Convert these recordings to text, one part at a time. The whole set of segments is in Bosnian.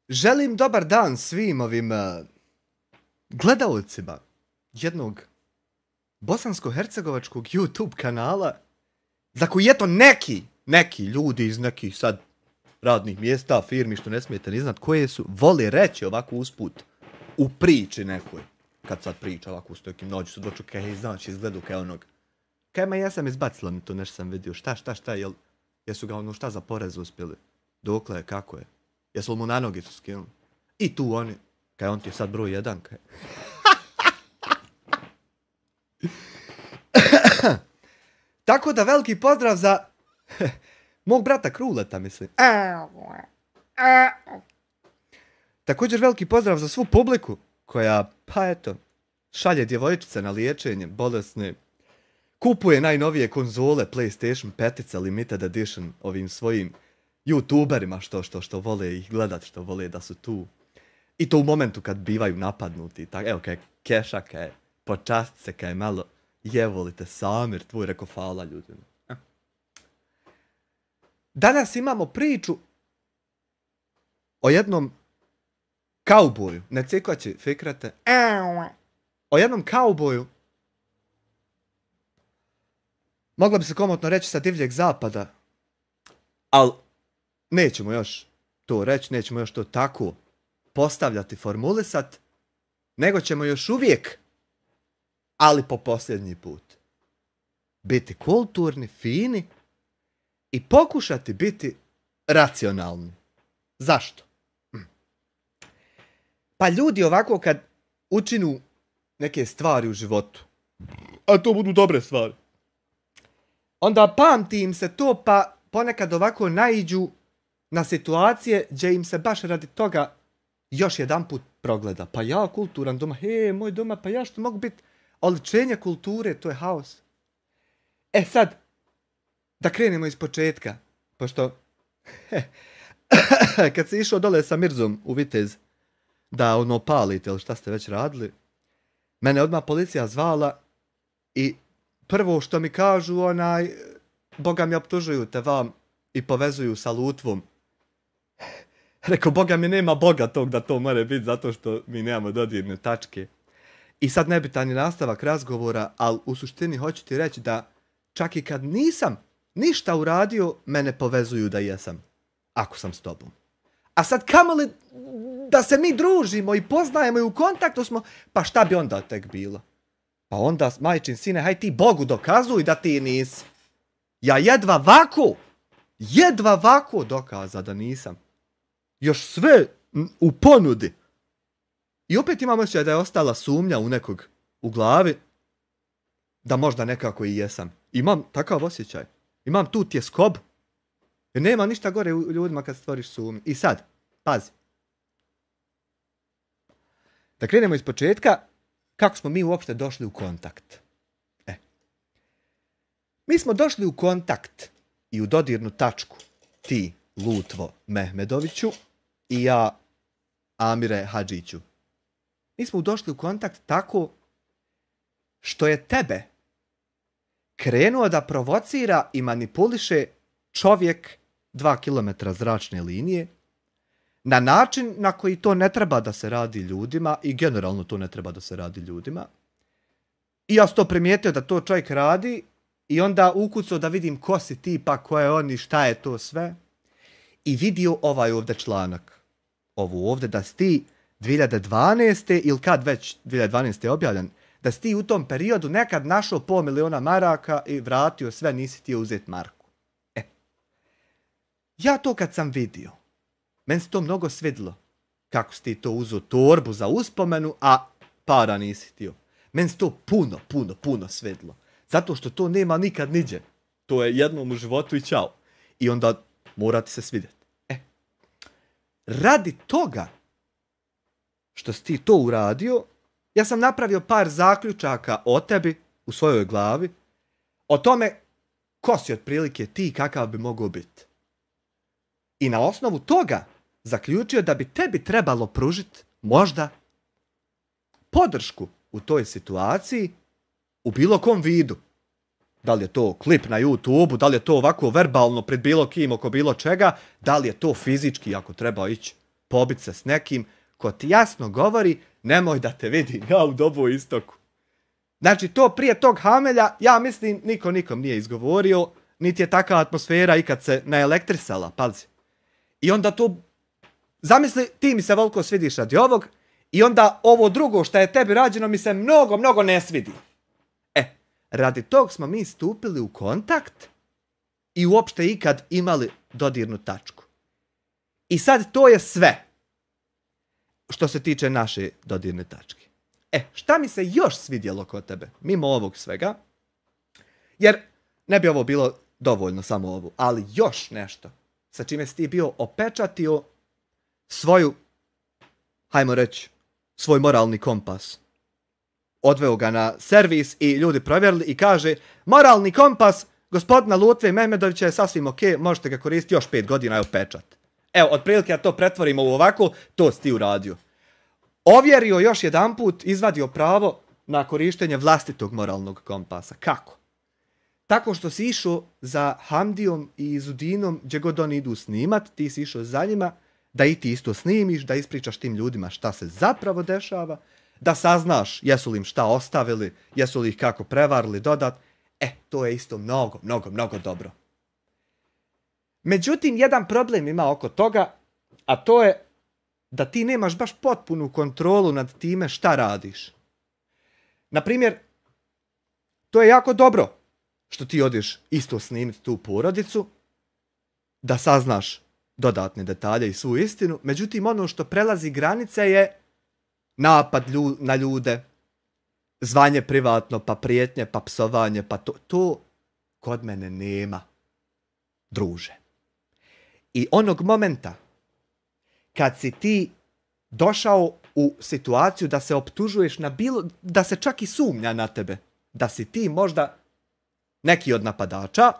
Želim dobar dan svim ovim gledaocima jednog bosansko-hercegovačkog YouTube kanala za koji eto neki ljudi iz nekih sad radnih mjesta, firmi što ne smijete ni znat koje su, vole reći ovako usput u priči nekoj. Kad sad priča ovako s nekim nođu su doču kaj znači izgledu kaj onog. Kaj ma ja sam izbacila mi to nešto sam vidio. Šta, jesu ga ono šta za porez uspjeli? Dokle je, kako je? Jesu li mu na nogicu skinuli? I tu oni, kaj on ti je sad broj 1, kaj. Tako da veliki pozdrav za mog brata Kruleta, mislim. Također veliki pozdrav za svu publiku koja, pa eto, šalje djevojčice na liječenje, bolesne, kupuje najnovije konzole PlayStation 5 Limited Edition ovim svojim YouTuberima što vole ih gledat, što vole da su tu. I to u momentu kad bivaju napadnuti. Tak, evo kaj Keša, kaj počast se, kaj malo jevolite Samir, tvoj reko hvala ljudima. Danas imamo priču o jednom kauboju. Ne cikvaći, fikrate. O jednom kauboju. Moglo bi se komotno reći sa divljeg zapada. Ali nećemo još to reći, nećemo još to tako postavljati, formulisat, nego ćemo još uvijek, ali po posljednji put, biti kulturni, fini i pokušati biti racionalni. Zašto? Pa ljudi ovako kad učinu neke stvari u životu, a to budu dobre stvari, onda pamti im se to, pa ponekad ovako naiđu na situacije gdje im se baš radi toga još jedan put progleda. Pa ja kulturan doma, moj doma, pa ja što mogu biti oličenje kulture, to je haos. E sad, da krenemo iz početka, pošto kad si išao dole sa Mirzom u Vitez da ono palite ili šta ste već radili, mene odmah policija zvala i prvo što mi kažu Boga mi optužuju te vam i povezuju sa Lutvom. Rekao, Boga mi nema Boga tog da to more biti zato što mi nemamo dodirne tačke. I sad nebitan je nastavak razgovora, ali u suštini hoću ti reći da čak i kad nisam ništa uradio, mene povezuju da jesam. Ako sam s tobom. A sad kamoli da se mi družimo i poznajemo i u kontaktu smo, pa šta bi onda tek bilo? Pa onda, majčin sine, haj ti Bogu dokazuj da ti nisi. Ja jedva vako dokaza da nisam. Još sve u ponudi. I opet imam osjećaj da je ostala sumnja u nekog u glavi da možda nekako i jesam. Imam takav osjećaj. Imam tu tjeskobu. Jer nema ništa gore u ljudima kad stvoriš sumnju. I sad, pazi. Da krenemo iz početka, kako smo mi uopšte došli u kontakt. Mi smo došli u kontakt i u dodirnu tačku. Ti, Lutvo Mehmedoviću, i ja, Amire Hadžiću. Mi smo došli u kontakt tako što je tebe krenuo da provocira i manipuliše čovjek 2 kilometra zračne linije na način na koji to ne treba da se radi ljudima i generalno to ne treba da se radi ljudima. I ja sam to primijetio da to čovjek radi i onda ukucao da vidim ko si ti, pa ko je on i šta je to sve. I vidio ovaj ovdje članak. Ovo ovdje da si ti 2012. ili kad već 2012. je objavljen, da si ti u tom periodu nekad našao 500.000 maraka i vratio sve, nisi ti uzeti marku. Ja to kad sam vidio, meni se to mnogo svidilo. Kako si ti to uzeo torbu za uspomenu, a para nisi htio. Meni se to puno svidilo. Zato što to nema nikad niđe. To je jednom u životu i čao. I onda mora ti se svidjeti. Radi toga što si ti to uradio, ja sam napravio par zaključaka o tebi u svojoj glavi, o tome ko si otprilike ti i kakav bi mogao biti. I na osnovu toga zaključio da bi tebi trebalo pružiti možda podršku u toj situaciji u bilo kom vidu. Da li je to klip na YouTube-u, da li je to ovako verbalno pred bilo kim oko bilo čega, da li je to fizički ako treba ići pobit se s nekim ko ti jasno govori nemoj da te vidim ja u dobu istoku. Znači to prije tog Hamelja, ja mislim, niko nikom nije izgovorio, niti je takva atmosfera ikad se naelektrisala, pazi. I onda to, zamisli, ti mi se voliko svidiš radi ovog, i onda ovo drugo što je tebi rađeno mi se mnogo, mnogo ne svidi. Radi tog smo mi stupili u kontakt i uopšte ikad imali dodirnu tačku. I sad to je sve što se tiče naše dodirne tačke. Šta mi se još svidjelo kod tebe, mimo ovog svega, jer ne bi ovo bilo dovoljno samo ovo, ali još nešto sa čime si ti bio opečatio svoju, hajmo reći, svoj moralni kompas. Odveo ga na servis i ljudi provjerili i kaže moralni kompas gospodina Lutve Mehmedovića je sasvim ok, možete ga koristiti još 5 godina, evo pečat. Evo, otprilike ja to pretvorimo u ovako, to si ti uradio. Ovjerio još jedanput, izvadio pravo na korištenje vlastitog moralnog kompasa. Kako? Tako što si išao za Hamdijom i Izudinom, gdje god oni idu snimat, ti si išao za njima, da i ti isto snimiš, da ispričaš tim ljudima šta se zapravo dešava, da saznaš jesu li im šta ostavili, jesu li ih kako prevarili dodat. To je isto mnogo, mnogo, mnogo dobro. Međutim, jedan problem ima oko toga, a to je da ti nemaš baš potpunu kontrolu nad time šta radiš. Naprimjer, to je jako dobro što ti odiš isto snimiti tu porodicu, da saznaš dodatne detalje i svu istinu, međutim ono što prelazi granice je napad na ljude, zvanje privatno, pa prijetnje, pa psovanje, pa to kod mene nema, druže. I onog momenta kad si ti došao u situaciju da se optužuješ na da se čak i sumnja na tebe, da si ti možda neki od napadača,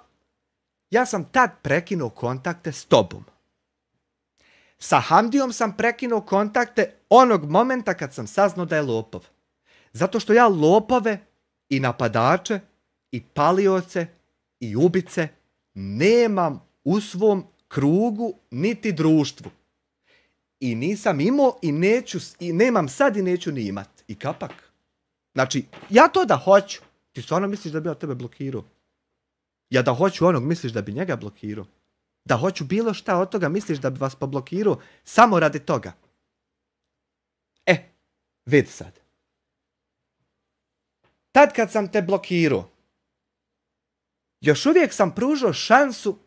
ja sam tad prekinuo kontakte s tobom. Sa Hamdijom sam prekinuo kontakte onog momenta kad sam saznao da je lopov. Zato što ja lopove i napadače i palioce i ubice nemam u svom krugu niti društvu. I nisam imao i neću, i nemam sad i neću ni imat. I kapak. Znači, ja to da hoću. Ti stvarno misliš da bi ja tebe blokirao? Ja da hoću onog, misliš da bi njega blokirao? Da hoću bilo šta od toga, misliš da bi vas poblokirao samo radi toga? Vidi sad. Tad kad sam te blokirao, još uvijek sam pružao šansu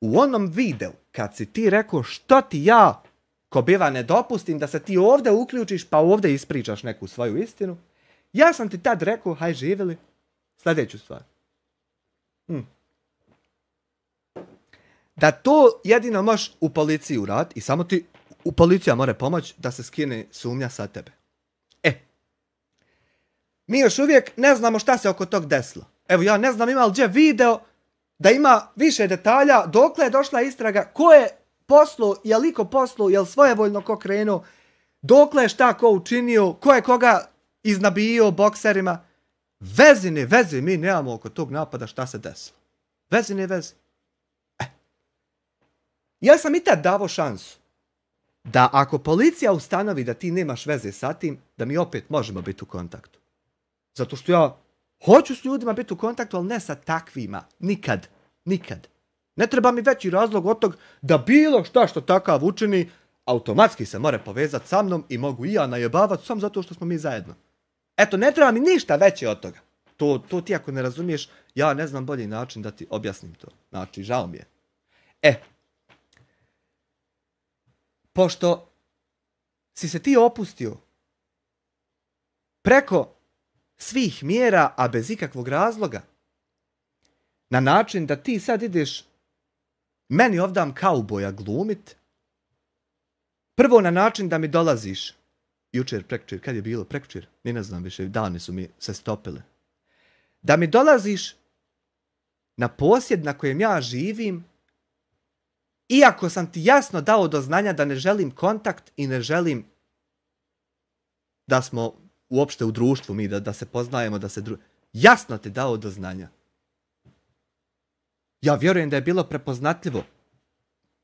u onom videu, kad si ti rekao što ti ja, ko biva, ne dopustim da se ti ovdje uključiš pa ovdje ispričaš neku svoju istinu. Ja sam ti tad rekao, haj živjeli, sljedeću stvar. Da to jedino možeš u policiji uraditi i samo ti u policija mora pomoći da se skine sumnja sa tebe. Mi još uvijek ne znamo šta se oko tog desilo. Evo, ja ne znam ima li gdje video da ima više detalja, dokle je došla istraga, ko je poslo, je li ko poslo, je li svojevoljno ko krenuo, dokle je šta ko učinio, ko je koga iznabio bokserima. Vezi mi nemamo oko tog napada šta se desilo. Vezi. Ja sam i tad davo šansu da ako policija ustanovi da ti nemaš veze sa tim, da mi opet možemo biti u kontaktu. Zato što ja hoću s ljudima biti u kontaktu, ali ne sa takvima. Nikad. Ne treba mi veći razlog od tog da bilo šta što takav učini, automatski se more povezati sa mnom i mogu i ja najebavati samo zato što smo mi zajedno. Eto, ne treba mi ništa veće od toga. To ti ako ne razumiješ, ja ne znam bolji način da ti objasnim to. Znači, žao mi je. Pošto si se ti opustio preko svih mjera, a bez ikakvog razloga, na način da ti sad ideš meni ovdam kauboja glumit, prvo na način da mi dolaziš, jučer, prekjučer, kad je bilo, prekjučer, ni ne znam više, dani su mi se stopile, da mi dolaziš na posjed na kojem ja živim, iako sam ti jasno dao do znanja da ne želim kontakt i ne želim da smo uopšte u društvu mi, da se poznajemo, jasno ti dao do znanja. Ja vjerujem da je bilo prepoznatljivo.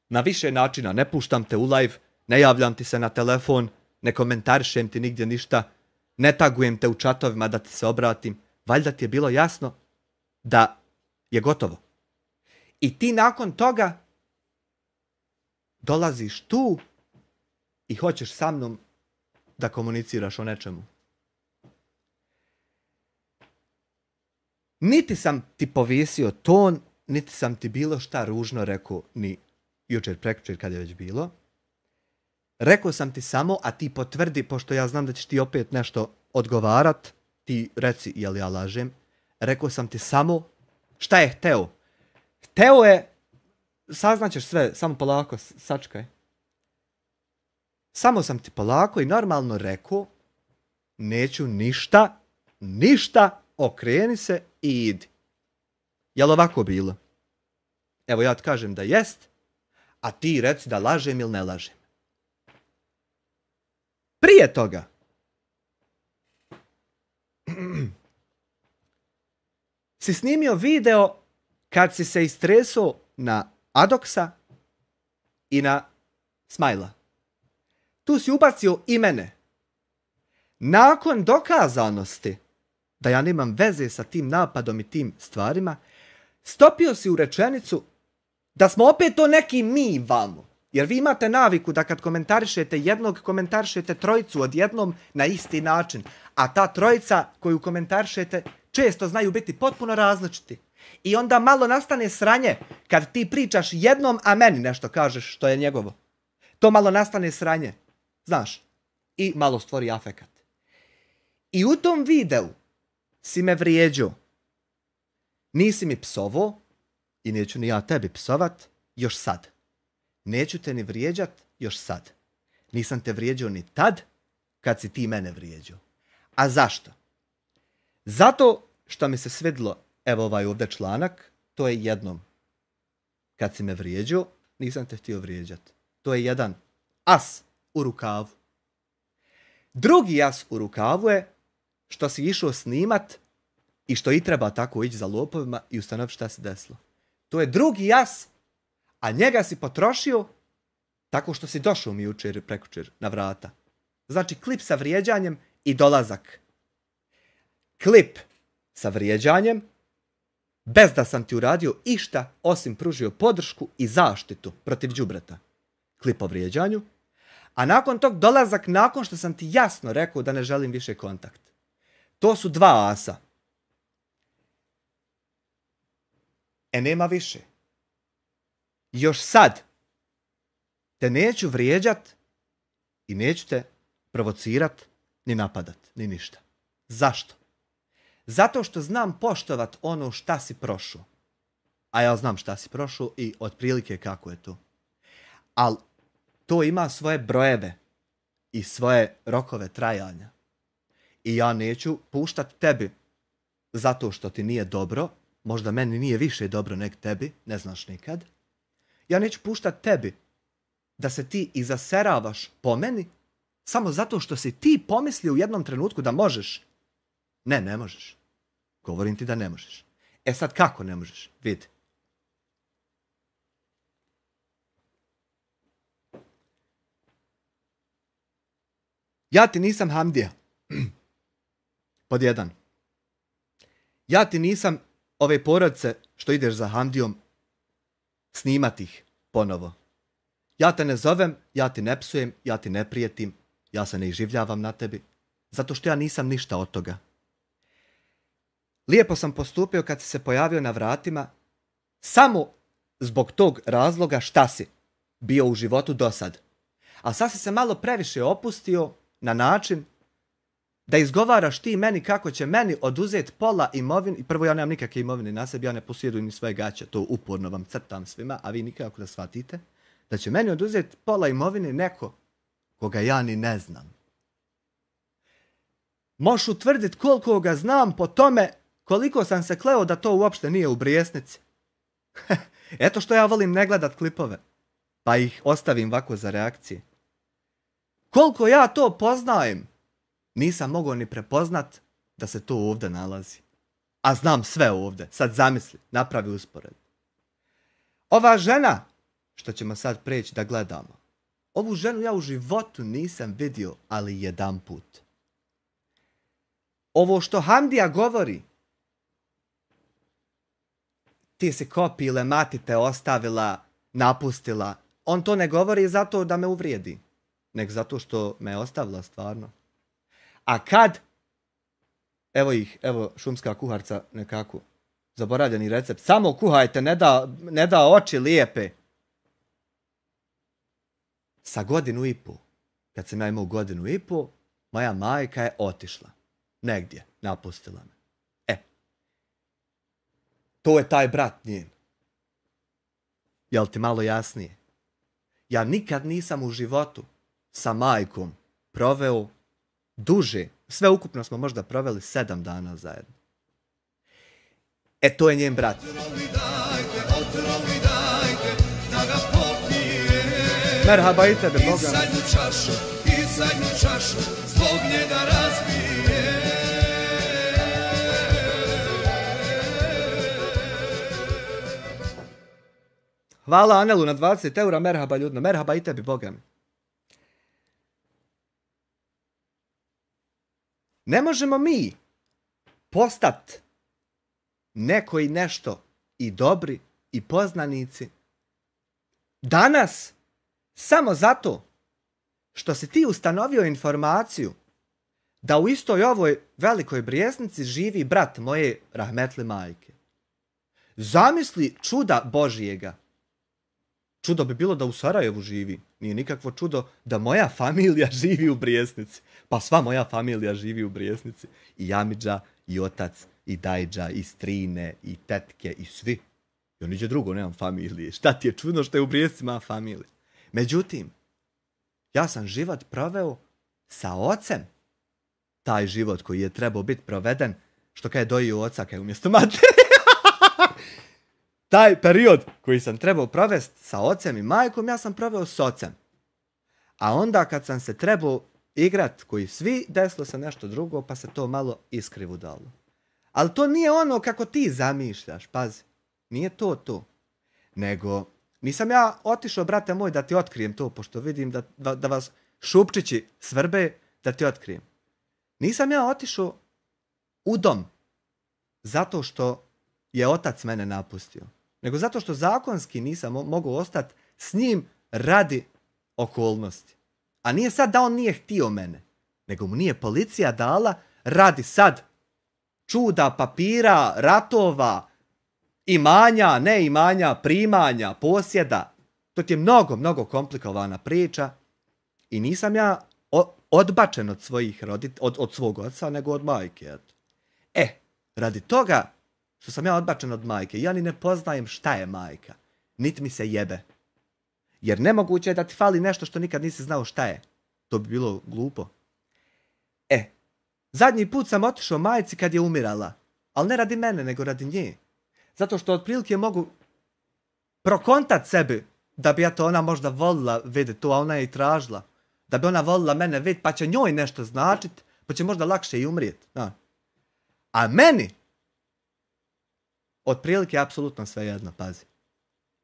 Na više načina, ne puštam te u live, Ne javljam ti se na telefon, ne komentarišem ti nigdje ništa, ne tagujem te u čatovima da ti se obratim. Valjda ti je bilo jasno da je gotovo. I ti nakon toga dolaziš tu i hoćeš sa mnom da komuniciraš o nečemu. Niti sam ti povisio ton, niti sam ti bilo šta ružno rekao, ni jučer, prekjučer kad je već bilo. Rekao sam ti samo, a ti potvrdi, pošto ja znam da ćeš ti opet nešto odgovarat, ti reci jel ja lažem. Rekao sam ti samo šta je hteo. Hteo je, saznaćeš sve, samo polako, sačkaj. Samo sam ti polako i normalno rekao, neću ništa, okreni se i idi. Jel ovako bilo? Evo ja ti kažem da jest, a ti reci da lažem ili ne lažem. Prije toga, si snimio video kad si se istresao na Adoksa i na Smajla. Tu si ubacio i mene. Nakon dokazanosti da ja nemam veze sa tim napadom i tim stvarima, stopio si u rečenicu da smo opet to neki mi vamo. Jer vi imate naviku da kad komentarišete jednog, komentarišete trojicu odjednom na isti način. A ta trojica koju komentarišete često znaju biti potpuno različiti. I onda malo nastane sranje kad ti pričaš jednom, a meni nešto kažeš što je njegovo. To malo nastane sranje. Znaš. I malo stvori afekat. I u tom videu si me vrijeđao. Nisi mi psovo i neću ni ja tebi psovat još sad. Neću te ni vrijeđat još sad. Nisam te vrijeđao ni tad kad si ti mene vrijeđao. A zašto? Zato što mi se svidlo, evo ovaj ovdje članak, to je jednom. Kad si me vrijeđao, nisam te htio vrijeđat. To je jedan as u rukavu. Drugi as u rukavu je što si išao snimat i što i treba tako ići za lopovima i ustanoviti šta se desilo. To je drugi as, a njega si potrošio tako što si došao mi jučer i prekučer na vrata. Znači klip sa vrijeđanjem i dolazak. Klip sa vrijeđanjem, bez da sam ti uradio išta osim pružio podršku i zaštitu protiv đubreta. Klip o vrijeđanju. A nakon tog dolazak nakon što sam ti jasno rekao da ne želim više kontakt. To su dva asa. Nema više. Još sad te neću vrijeđat i neću te provocirat ni napadat, ni ništa. Zašto? Zato što znam poštovat ono šta si prošao. A ja znam šta si prošao i otprilike kako je to. Ali to ima svoje brojeve i svoje rokove trajanja. I ja neću puštat tebi zato što ti nije dobro. Možda meni nije više dobro nek tebi, ne znaš nikad. Ja neću puštat tebi da se ti izaseravaš po meni samo zato što si ti pomislio u jednom trenutku da možeš. Ne možeš. Govorim ti da ne možeš. E sad kako ne možeš? Vidi. Ja ti nisam Hamdija. Pod jedan. Ja ti nisam ove porodice što ideš za Hamdijom snimat ih ponovo. Ja te ne zovem, ja ti ne psujem, ja ti ne prijetim, ja se ne iživljavam na tebi, zato što ja nisam ništa od toga. Lijepo sam postupio kad si se pojavio na vratima, samo zbog tog razloga šta si bio u životu do sad. A sad si se malo previše opustio na način da izgovaraš ti meni kako će meni oduzeti pola imovine. Prvo, ja nemam nikakve imovine na sebi, ja ne posjedujem ni svoje gaće, to uporno vam crtam svima, a vi nikako da shvatite da će meni oduzeti pola imovine neko koga ja ni ne znam. Možeš utvrditi koliko ga znam po tome koliko sam se kleo da to uopšte nije u Brijesnici. Eto što ja volim ne gledat klipove, pa ih ostavim ovako za reakcije. Koliko ja to poznajem, nisam mogao ni prepoznat da se to ovdje nalazi. A znam sve ovdje. Sad zamisli, napravi uspored. Ova žena, što ćemo sad preći da gledamo, Ovu ženu ja u životu nisam vidio, ali jedan put. Ovo što Hamdija govori, ti si kopile, mati te ostavila, napustila. On to ne govori zato da me uvrijedi, nego zato što me je ostavila stvarno. A kad, evo šumska kuharca nekako, zaboravljeni recept, samo kuhajte, ne da oči lijepe. Sa 1,5 godinu, kad sam ja imao 1,5 godinu, moja majka je otišla. Negdje, napustila me. To je taj brat njen. Jel ti malo jasnije? Ja nikad nisam u životu sa majkom proveo duže. Sve ukupno smo možda proveli 7 dana zajedno. To je njen brat. Merhaba i tebe, Boga. I zadnju čašu, zbog njega razbije. Hvala Anelu na 20 eura, merhaba ljudno, merhaba i tebi, Boga mi. Ne možemo mi postat neko i nešto i dobri i poznanici danas samo zato što si ti ustanovio informaciju da u istoj ovoj Velikoj Brijesnici živi brat moje rahmetli majke. Zamisli čuda Božijega. Čudo bi bilo da u Sarajevu živi. Nije nikakvo čudo da moja familija živi u Brijesnici. Pa sva moja familija živi u Brijesnici. I Jamidža, i otac, i dajđa, i strine, i tetke, i svi. Ja niđe drugo nemam familije. Šta ti je čudno što je u Brijesnici ima familije? Međutim, ja sam život proveo sa ocem. Taj život koji je trebao biti proveden, što kaj je dojio oca, kaj umjesto materi. Taj period koji sam trebao provesti sa ocem i majkom, ja sam proveo s ocem. A onda kad sam se trebao igrat koji svi, desilo se nešto drugo, pa se to malo iskrivu dalo. Ali to nije ono kako ti zamišljaš, pazi. Nije to. Nego, nisam ja otišao, brate moj, da ti otkrijem to, pošto vidim da vas šupčići svrbe, da ti otkrijem. Nisam ja otišao u dom zato što je otac mene napustio, nego zato što zakonski nisam mogao ostati s njim radi okolnosti. A nije sad da on nije htio mene, nego mu nije policija dala radi sad čuda, papira, ratova, imanja, ne imanja, primanja, posjeda. To ti je mnogo komplikovana priča i nisam ja odbačen od svojih od svog oca, nego od majke. Radi toga što sam ja odbačen od majke, ja ni ne poznajem šta je majka, niti mi se jebe. Jer nemoguće je da ti fali nešto što nikad nisi znao šta je. To bi bilo glupo. Zadnji put sam otišao majci kad je umirala, ali ne radi mene, nego radi nje. Zato što otprilike mogu prokontat sebi da bi ja to ona možda volila vidjeti to, a ona je i tražila. Da bi ona volila mene vidjeti, pa će njoj nešto značit, pa će možda lakše i umrijeti. A meni otprilike apsolutno svejedno, pazi.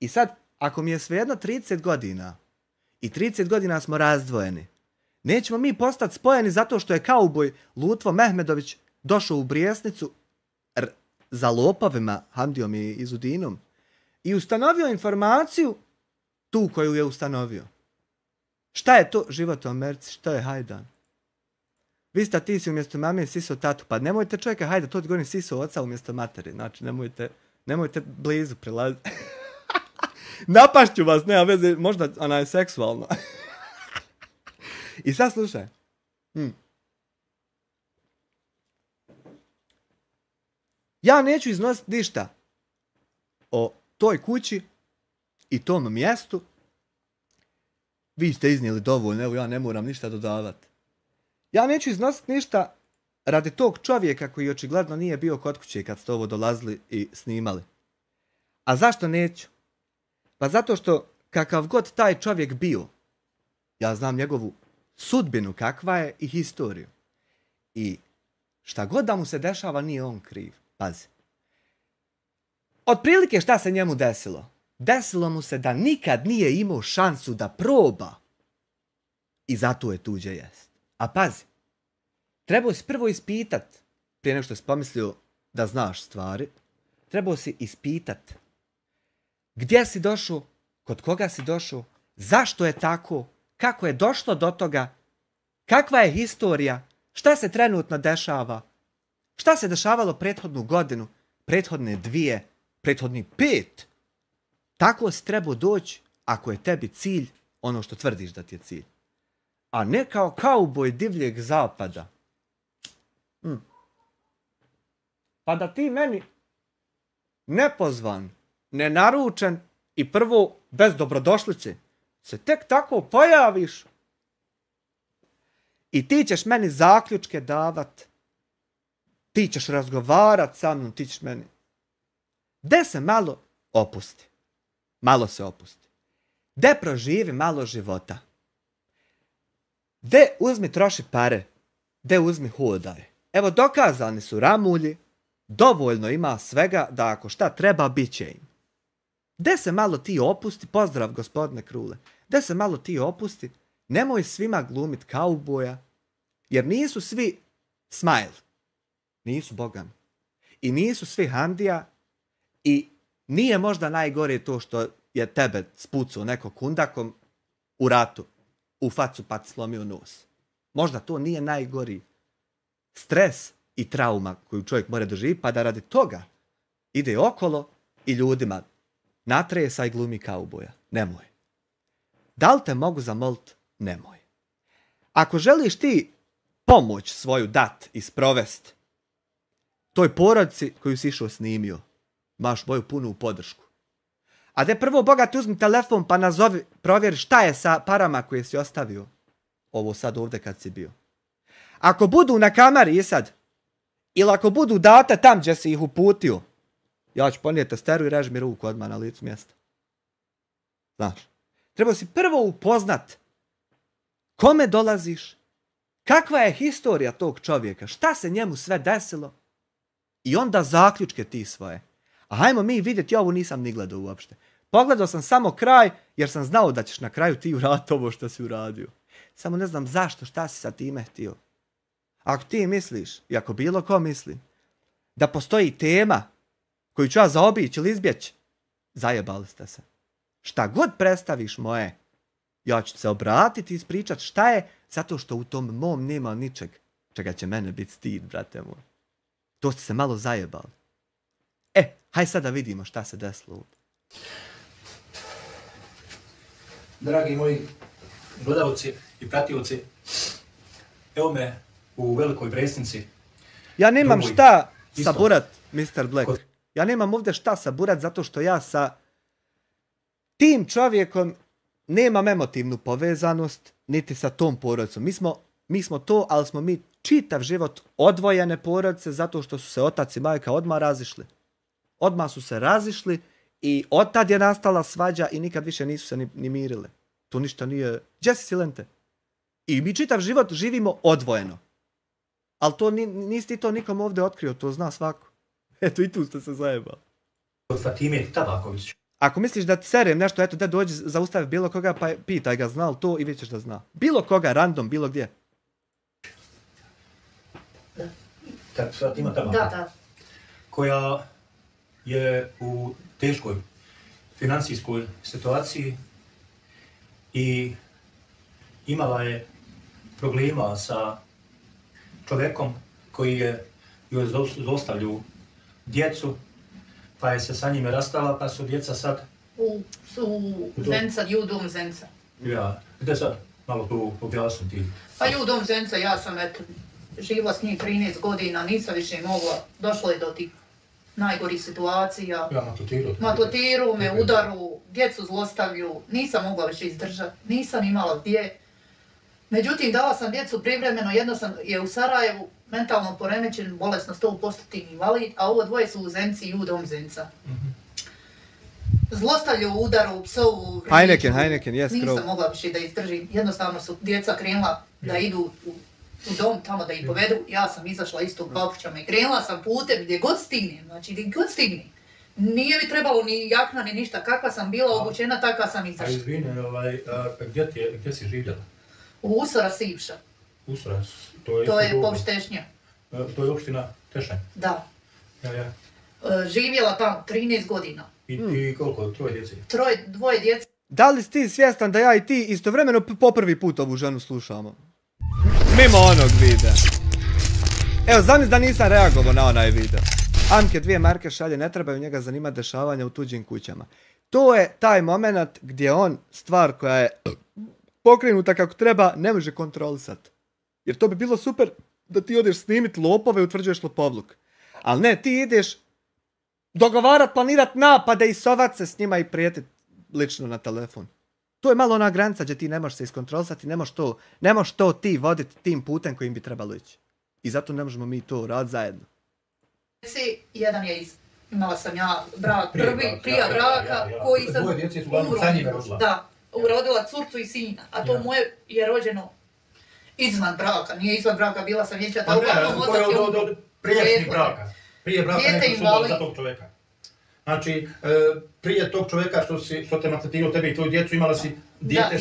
I sad, ako mi je svejedno 30 godina i 30 godina smo razdvojeni, nećemo mi postati spojeni zato što je kauboj Lutvo Mehmedović došao u Brijesnicu za lopovima, Hamdijom i Izudinom, i ustanovio informaciju tu koju je ustanovio. Šta je to život u Americi? Šta je hajdan? Vi sta ti si umjesto mame siso tatu. Pa nemojte čovjeka, hajde, to ti govorim siso oca umjesto materi. Znači, nemojte blizu prilaziti. Napašću vas, nema veze, možda ona je seksualna. I sad slušaj. Ja neću iznositi ništa o toj kući i tom mjestu. Vi ste iznijeli dovoljno, evo ja ne moram ništa dodavati. Ja neću iznositi ništa radi tog čovjeka koji očigledno nije bio kod kuće kad ste ovo dolazili i snimali. A zašto neću? Pa zato što kakav god taj čovjek bio, ja znam njegovu sudbinu kakva je i historiju. I šta god da mu se dešava nije on kriv. Pazi. Otprilike šta se njemu desilo? Desilo mu se da nikad nije imao šansu da proba I zato je tuđe jest. A pazi, trebao si prvo ispitat, prije nego što si pomislio da znaš stvari, trebao si ispitat gdje si došao, kod koga si došao, zašto je tako, kako je došlo do toga, kakva je historija, šta se trenutno dešava, šta se dešavalo prethodnu godinu, prethodne 2, prethodni 5. Tako si trebao doći ako je tebi cilj ono što tvrdiš da ti je cilj. A ne kao kauboj divljeg zapada. Pa da ti meni nepozvan, nenaručen i prvo bez dobrodošlice se tek tako pojaviš i ti ćeš meni zaključke davat, ti ćeš razgovarat sa mnom, ti ćeš meni. De se malo opusti. Malo se opusti. De proživi malo života. De uzmi troši pare. De uzmi hodaj. Evo dokazani su ramulji. Dovoljno ima svega da ako šta treba bit će im. De se malo ti opusti. Pozdrav gospodine Krule. De se malo ti opusti. Nemoj svima glumit kauboja. Jer nisu svi smile. Nisu bogami. I nisu svi handija. I nije možda najgore to što je tebe spucao neko kundakom u ratu. U facu pa ti slomio nos. Možda to nije najgori stres i trauma koju čovjek mora doživjeti, pa da radi toga ide okolo i ljudima natresa i glumi kauboja. Nemoj. Da li te mogu zamolit? Nemoj. Ako želiš ti pomoć svoju dat i sprovest toj porodici koju si išao snimio, imaš moju punu podršku. A da prvo, Boga, ti uzmi telefon pa nazovi, provjeri šta je sa parama koje si ostavio. Ovo sad ovdje kad si bio. Ako budu na kamari i sad, ili ako budu date tam gdje si ih uputio, ja ću ponijeti testeru i reži mi ruku odmah na licu mjesta. Znaš, treba si prvo upoznat kome dolaziš, kakva je historija tog čovjeka, šta se njemu sve desilo i onda zaključke ti svoje. A hajmo mi vidjeti, ja ovo nisam ni gledao uopšte. Pogledao sam samo kraj, jer sam znao da ćeš na kraju ti uraditi ovo što si uradio. Samo ne znam zašto, šta si sa time htio. Ako ti misliš, i ako bilo ko misli, da postoji tema koju ću ja zaobići ili izbjeći, zajebali ste se. Šta god predstaviš moje, ja ću se obratiti i ispričat šta je, zato što u tom mom nema ničeg čega će mene biti stid, brate moj. To ste se malo zajebali. Haj sad da vidimo šta se desilo ovdje. Dragi moji gledalci i pratioci, evo me u Velikoj Bresnici. Ja nemam šta saburat, Mr. Black. Ja nemam ovdje šta saburat zato što ja sa tim čovjekom nemam emotivnu povezanost niti sa tom porodicom. Mi smo to, ali smo mi čitav život odvojene porodice zato što su se otac i majka odmah razišli. Odmah su se razišli i otad je nastala svađa i nikad više nisu se ni mirili. To ništa nije... Gdje si, Silente? I mi čitav život živimo odvojeno. Ali to nisi ti to nikom ovdje otkrio, to zna svako. Eto, i tu ste se zajebali. Od Fatime Tabaković. Ako misliš da ti serem nešto, eto, da dođi, zaustavi bilo koga, pa pitaj ga, zna li to i vidjet ćeš da zna. Bilo koga, random, bilo gdje. Fatima Tabaković. Da. Koja je u teškoj financijskoj situaciji i imala je problema sa čovjekom koji je joj zlostavljao djecu, pa je se sa njime rastala, pa su djeca sad... U Zenca, u dom Zenca. Ja, gdje sad? Malo to objasniti. Pa u dom Zenca, ja sam živla s njim 13 godina, nisam više mogla, došlo je do tih najgorih situacija. Ja, matotiru me, udaru, djecu zlostavlju, nisam mogla više izdržati, nisam imala gdje. Međutim, dala sam djecu privremeno, jedno sam je u Sarajevu, mentalno poremećen, bolesno 100% invalid, a ovo dvoje su u Zenci i u dom Zenca. Zlostavlju, udaru, psovu, Heineken, jes, nisam mogla više da izdržim. Jednostavno su djeca krenula da idu u dom, tamo da ih povedu. Ja sam izašla isto u papučama i krenula sam putem gdje god stignem, znači gdje god stignem. Nije mi trebalo ni jakna ni ništa, kakva sam bila obučena, takva sam izašla. A izvini, gdje si živjela? U Usora Sivša. Usora, To je Povštešnja. To je opština Tešanj. Da. Ja. Živjela tam 13 godina. I koliko? 3 djece? Dvoje djece. Da li si ti svjestan da ja i ti istovremeno po prvi put ovu ženu slušamo? Mimo onog videa. Evo, zamisli da nisam reagovao na onaj video. Amke 2 marke šalje, ne trebaju njega zanimati dešavanja u tuđim kućama. To je taj moment gdje on stvar koja je pokrenuta kako treba ne može kontrolisati. Jer to bi bilo super da ti odeš snimiti lopove i utvrđuješ lopovluk. Ali ne, ti ideš dogovarat, planirat napade i sovat se s njima i prijetit lično na telefon. To je malo ona granica gdje ti ne možeš se iskontrolisati, ne možeš to ti voditi tim putem kojim bi trebalo ići. I zato ne možemo mi to raditi zajedno. Jedan je imala sam ja brak prvi, prije braka, koji sam da, urodila curcu i sina, a to moje je rođeno izvan braka, nije izvan braka, bila sam vjenčata, uglavnom otac je od prijašnjih braka. Prije braka neko sudalo za tog čovjeka. Znači, prije tog čovjeka što te maltretirao tebe i tvoju djecu, imala si dijete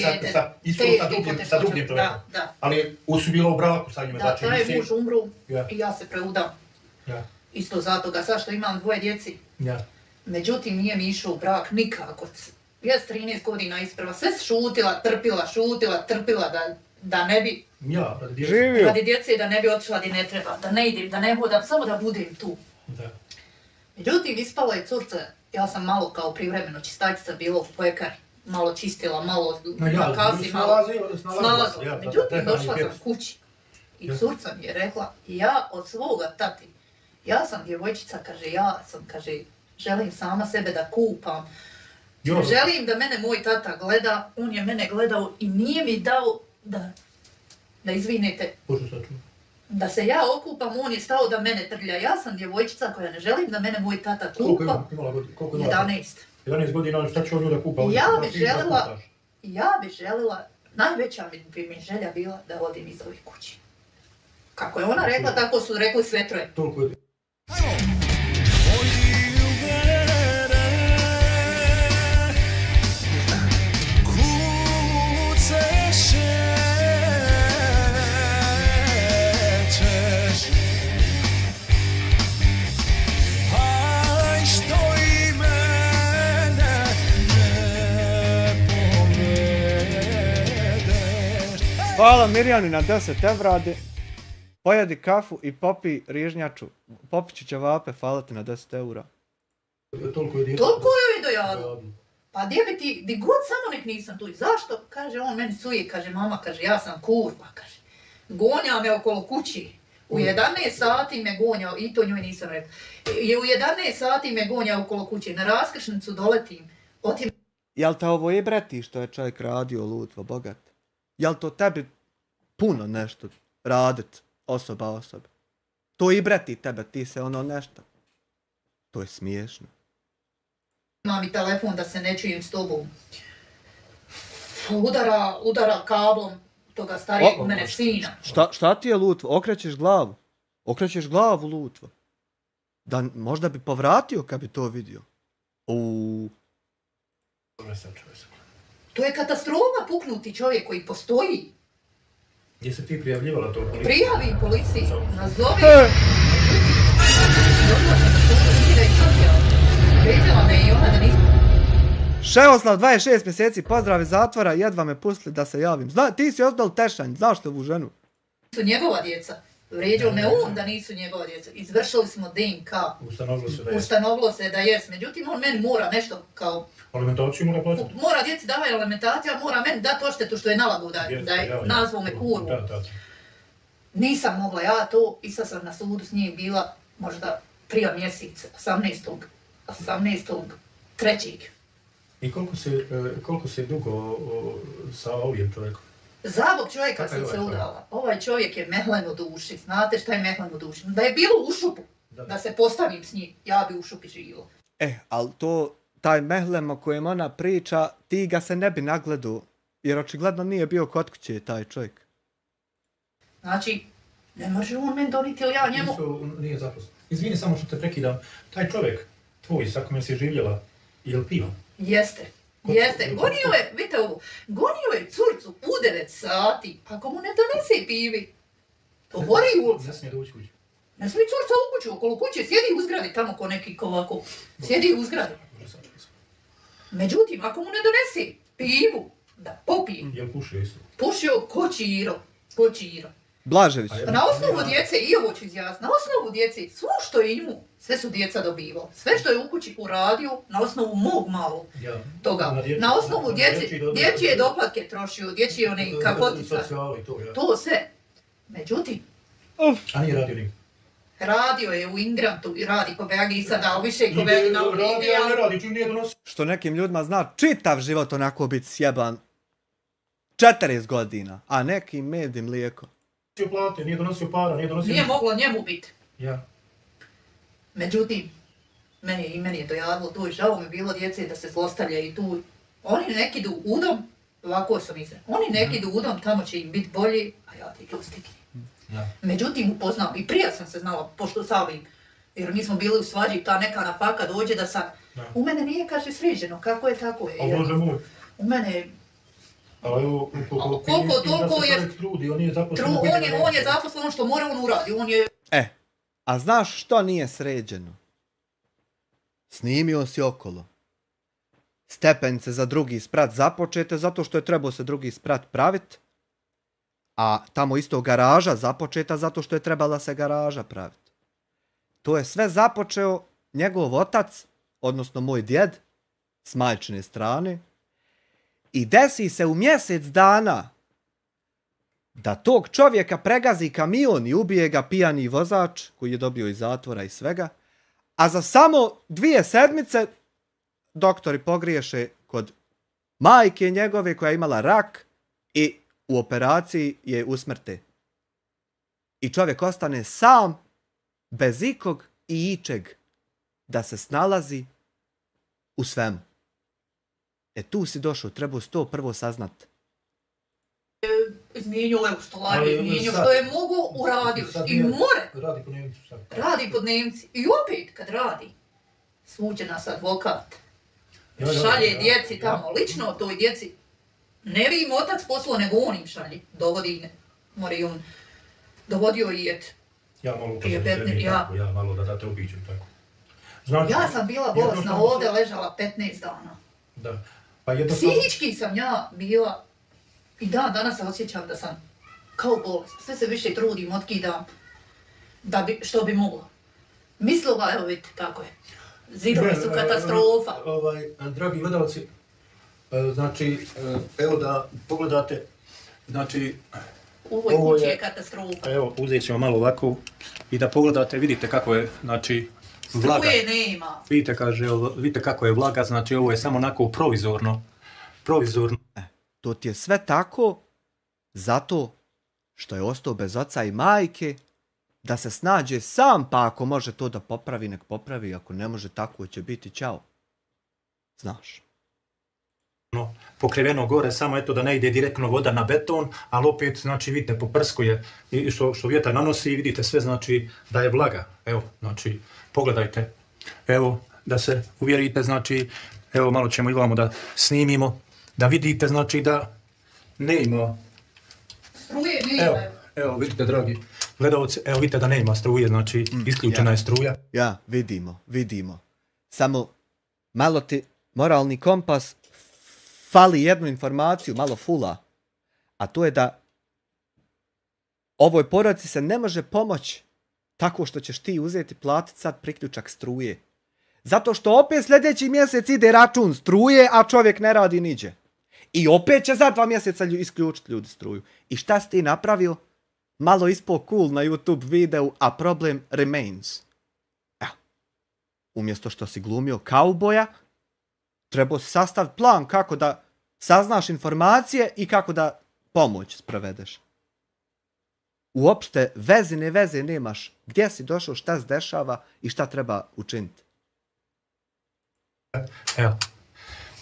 sa drugim čovjekom. Ali si bila u braku sa njima. Da, taj muž umru i ja se preudam. Isto zato ga, sad što imam 2 djeci. Međutim, nije mi išao u brak nikako. Ja s 13 godina isprava, sve šutila, trpila da ne bi... Radi djece da ne bi otišla gdje ne treba, da ne idem, da ne hodam, samo da budem tu. Međutim, ispalo je curca, ja sam malo kao privremeno čistačica bila u pekari. Malo čistila, malo na kasi, malo snalazila. Međutim, došla sam kući i curca mi je rekla, ja od svoga tati, ja sam djevojčica, kaže, želim sama sebe da kupam. Želim da mene moj tata gleda, on je mene gledao i nije mi dao da izvinete, da se ja okupam, on je stao da mene trlja. Ja sam djevojčica koja ne želim da mene moj tata kupa. Koliko ima? 11. 11 godina, šta će on da kupa? Ja bi željela, najveća bi mi želja bila da odim iz ovih kući. Kako je ona rekla, tako su rekli sve troje. Toliko je. Hvala Mirjani na 10 evradi. Pojedi kafu i popi rižnjaču. Popiću ćevape, hvala ti na 10 eura. Toliko joj dojadu. Pa gdje bi ti, di god samo nek nisam tu. Zašto? Kaže on meni suje, kaže mama, kaže ja sam kurva, kaže. Gonja me okolo kući. U 11 sati me gonja, i to njoj nisam rekla. I u 11 sati me gonja okolo kući. Na raskršnicu doletim. Jel te ovo i breti što je čovjek radio lutvo, bogat? Jel to tebi puno nešto radit osoba? To i breti tebe, ti se ono nešto. To je smiješno. Imam i telefon da se ne čujem s tobom. Udara kablom toga starijeg mene sina. Šta ti je lutvo? Okrećeš glavu lutvo. Da možda bi povratio kad bi to vidio. To je katastrofa puknuti čovjek koji postoji. Jesi ti prijavljivala to u policiji? Prijavi policiji, nazovi. Vidjela me i ona da nisam. Šeoslav, 26 mjeseci, pozdrav iz zatvora, jedva me pustili da se javim. Ti si ozdal Tešanj, znaš te ovu ženu? Su njegova djeca. Vrijeđao me on da nisu njegova djeca. Izvršili smo DNK. Ustanovilo se da jes. Međutim, on meni mora nešto kao... Alimentaciju mora plaćati? Mora djeci davaju alimentaciju, a mora meni dati odštetu što je nalago da je nazvao me kurvu. Nisam mogla ja to i sad sam na sudu s njim bila možda prije mjeseca, 18.3. I koliko si dugo sa ovim čovjekom? Za ovog čovjeka sam se udala. Ovaj čovjek je mehlen u duši. Znate šta je mehlen u duši? Da je bilo u šupu, da se postavim s njim, ja bi u šupi živjela. Ali to, taj mehlem o kojem ona priča, ti ga se ne bi nagledao, jer očigledno nije bio kod kuće taj čovjek. Znači, ne može on meni doniti ili ja njemu... Nije zaposlen. Izvini samo što te prekidam. Taj čovjek tvoj, sa kojim si živjela, je li piva? Jeste. Jeste, gonio je, vidite ovo, gonio je curcu u 9 sati, ako mu ne donese pivi, to gori ulica. Ne smije doći kući. Ne smije curca u kuću, okolo kuće, sjedi u zgradi tamo ko neki ovako, sjedi u zgradi. Međutim, ako mu ne donese pivu, da popije. Jel pušio isto? Pušio ko Čiro. Blažević. Na osnovu djece, i ovo ću izjasniti, na osnovu djece, što je imao, sve su djeca dobivali. Sve što je u kući uradio, na osnovu mog malog toga. Na osnovu dječje doplatke trošio, dječje one kapotica. To sve. Međutim, a nije radio nikad? Radio je u Ingrantu i radi ko Beagi sada, ali više ko Beagi na Uvidija. Što nekim ljudima zna čitav život onako biti sjeban 40 godina, a nekim med i mlijeko. Nije donosio para, nije moglo njemu biti. Ja. Međutim, meni je dojavilo tu i žao mi bilo djece da se zlostavlja i tu. Oni neki idu u dom, ovako sam izrekla, oni neki idu u dom, tamo će im biti bolje, a ja ti tu stiknem. Ja. Međutim, upoznao, i prije sam se znala, pošto savim, jer mi smo bili u svađi i ta neka nafaka dođe da sam, u mene nije, kaže, sređeno, kako je, tako je. A Bože moj. U mene koliko toliko je trudi, on je zaposlen što mora on uradi, on je... A znaš što nije sređeno? Snimio si okolo. Stepenice za drugi sprat započete zato što je trebao se drugi sprat praviti, a tamo isto garaža započeta zato što je trebala se garaža praviti. To je sve započeo njegov otac, odnosno moj djed, s majčine strane, i desi se u mjesec dana da tog čovjeka pregazi kamion i ubije ga pijani vozač koji je dobio iz zatvora i svega, a za samo 2 sedmice doktori pogriješe kod majke njegove koja je imala rak i u operaciji je usmrte. I čovjek ostane sam, bez ikog i ičeg, da se snalazi u svemu. Tu si došao, trebao si to prvo saznat. Izmijenio u stolari, izmijenio što je mogo uradio. I more. Radi po dnevnici. I opet kad radi, svuđe nas advokat. Šalje djeci tamo, lično toj djeci. Ne vi im otac poslao, nego on im šalje. Dovodio i et. Ja malo da te obiđu i tako. Ja sam bila bolesna, ovdje ležala 15 dana. Da. Psihički sam ja bila i danas se osjećam da sam kao bolest. Sve se više trudim, otkidam, što bi mogla. Mislila, evo vidite kako je. Zidovi su katastrofa. Dragi gledalci, znači, evo da pogledate, znači... Ovo je katastrofa. Evo, uzet ćemo malo ovako i da pogledate, vidite kako je, znači... Vlaga. Struje nema. Vidite kako je vlaga, znači ovo je samo onako provizorno. To ti je sve tako zato što je ostao bez oca i majke, da se snađe sam, pa ako može to da popravi, nek popravi, ako ne može, tako će biti, ćao. Znaš. Pokriveno gore, samo eto da ne ide direktno voda na beton, ali opet, znači, vidite, poprskuje i što vjetar nanosi i vidite sve, znači, da je vlaga. Evo, znači, pogledajte. Evo, da se uvjerite, znači, evo, malo ćemo i vamo da snimimo, da vidite, znači, da ne ima... Struje nema. Evo, vidite, dragi gledalci, evo, vidite da ne ima struje, znači, isključena je struja. Ja, vidimo. Samo malo ti moralni kompas fali jednu informaciju, malo fula, a to je da ovoj porodici se ne može pomoći tako što ćeš ti uzeti platiti sad priključak struje. Zato što opet sljedeći mjesec ide račun struje, a čovjek ne radi niđe. I opet će za 2 mjeseca isključiti ljudi struju. I šta si ti napravio? Malo ispao cool na YouTube videu, a problem remains. Evo, umjesto što si glumio kauboja, trebao si sastaviti plan kako da saznaš informacije i kako da pomoć sprovedeš. Uopšte veze nemaš gdje si došao, šta se dešava i šta treba učiniti. Evo,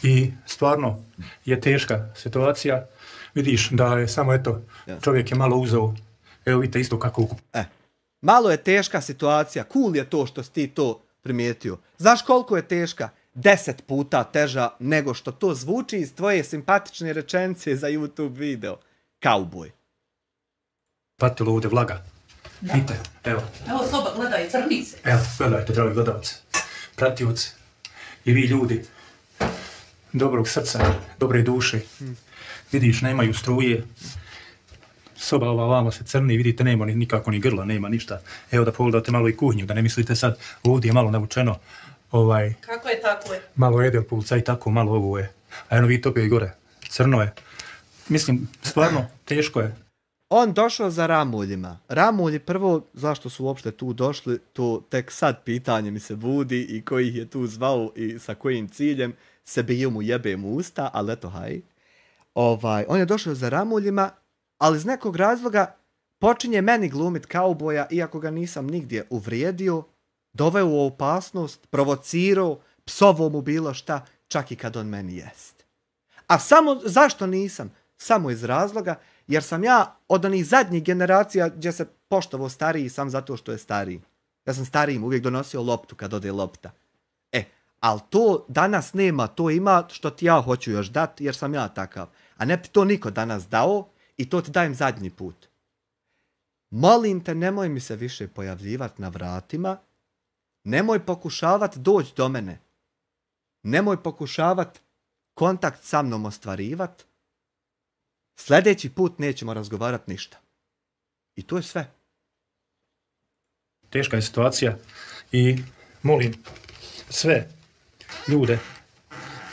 i stvarno je teška situacija. Vidiš da je samo eto, čovjek je malo uzeo, evo vidite isto kako ukup. Malo je teška situacija, cool je to što si ti to primijetio. Znaš koliko je teška? 10 puta teža nego što to zvuči iz tvoje simpatične rečenice za YouTube video. Kauboj. Patilo ovdje vlaga. Vidite, evo. Evo soba, gledaj, crni se. Evo, gledajte, dragi gledalci, pratioci i vi ljudi dobrog srca, dobre duše. Vidiš, nemaju struje. Soba ova vamo se crni, vidite, nema nikako ni grla, nema ništa. Evo da pogledate malo i kuhinju, da ne mislite sad ovdje je malo navučeno. Kako je, tako je. Malo Edelpulca i tako, malo ovo je. A eno vidite opet gore, crno je. Mislim, stvarno, teško je. On došao za ramuljima. Ramulji prvo, zašto su uopšte tu došli, to tek sad pitanje mi se budi i koji ih je tu zvao i sa kojim ciljem, se biju mu jebem u usta, ali eto haj. On je došao za ramuljima, ali iz nekog razloga počinje meni glumit kauboja, iako ga nisam nigdje uvrijedio, doveo u opasnost, provocirao, psovao mu bilo šta, čak i kad on meni jest. A samo, zašto nisam? Samo iz razloga, jer sam ja od onih zadnjih generacija gdje se poštovao stariji sam zato što je stariji. Ja sam starijim uvijek donosio loptu kad ode lopta. Ali to danas nema, to ima što ti ja hoću još dati jer sam ja takav. A ne ti to niko danas dao i to ti dajem zadnji put. Molim te, nemoj mi se više pojavljivati na vratima. Nemoj pokušavati doći do mene. Nemoj pokušavati kontakt sa mnom ostvarivati. Sljedeći put nećemo razgovarati ništa. I to je sve. Teška je situacija i molim sve ljude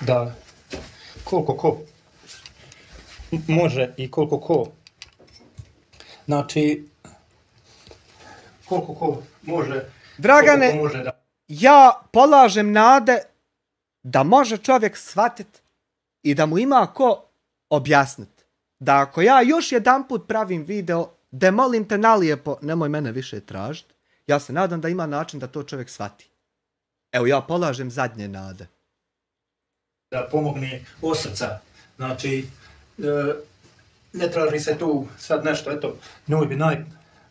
da koliko ko može i koliko ko, znači koliko ko može. Dragane, može da... ja polažem nade da može čovjek shvatiti i da mu ima ko objasniti. Da ako ja još jedanput pravim video, da molim te nalijepo, nemoj mene više tražiti, ja se nadam da ima način da to čovjek shvati. Evo, ja polažem zadnje nade. Da pomogne od srca. Znači, ne traži se tu sad nešto, eto, njoj bi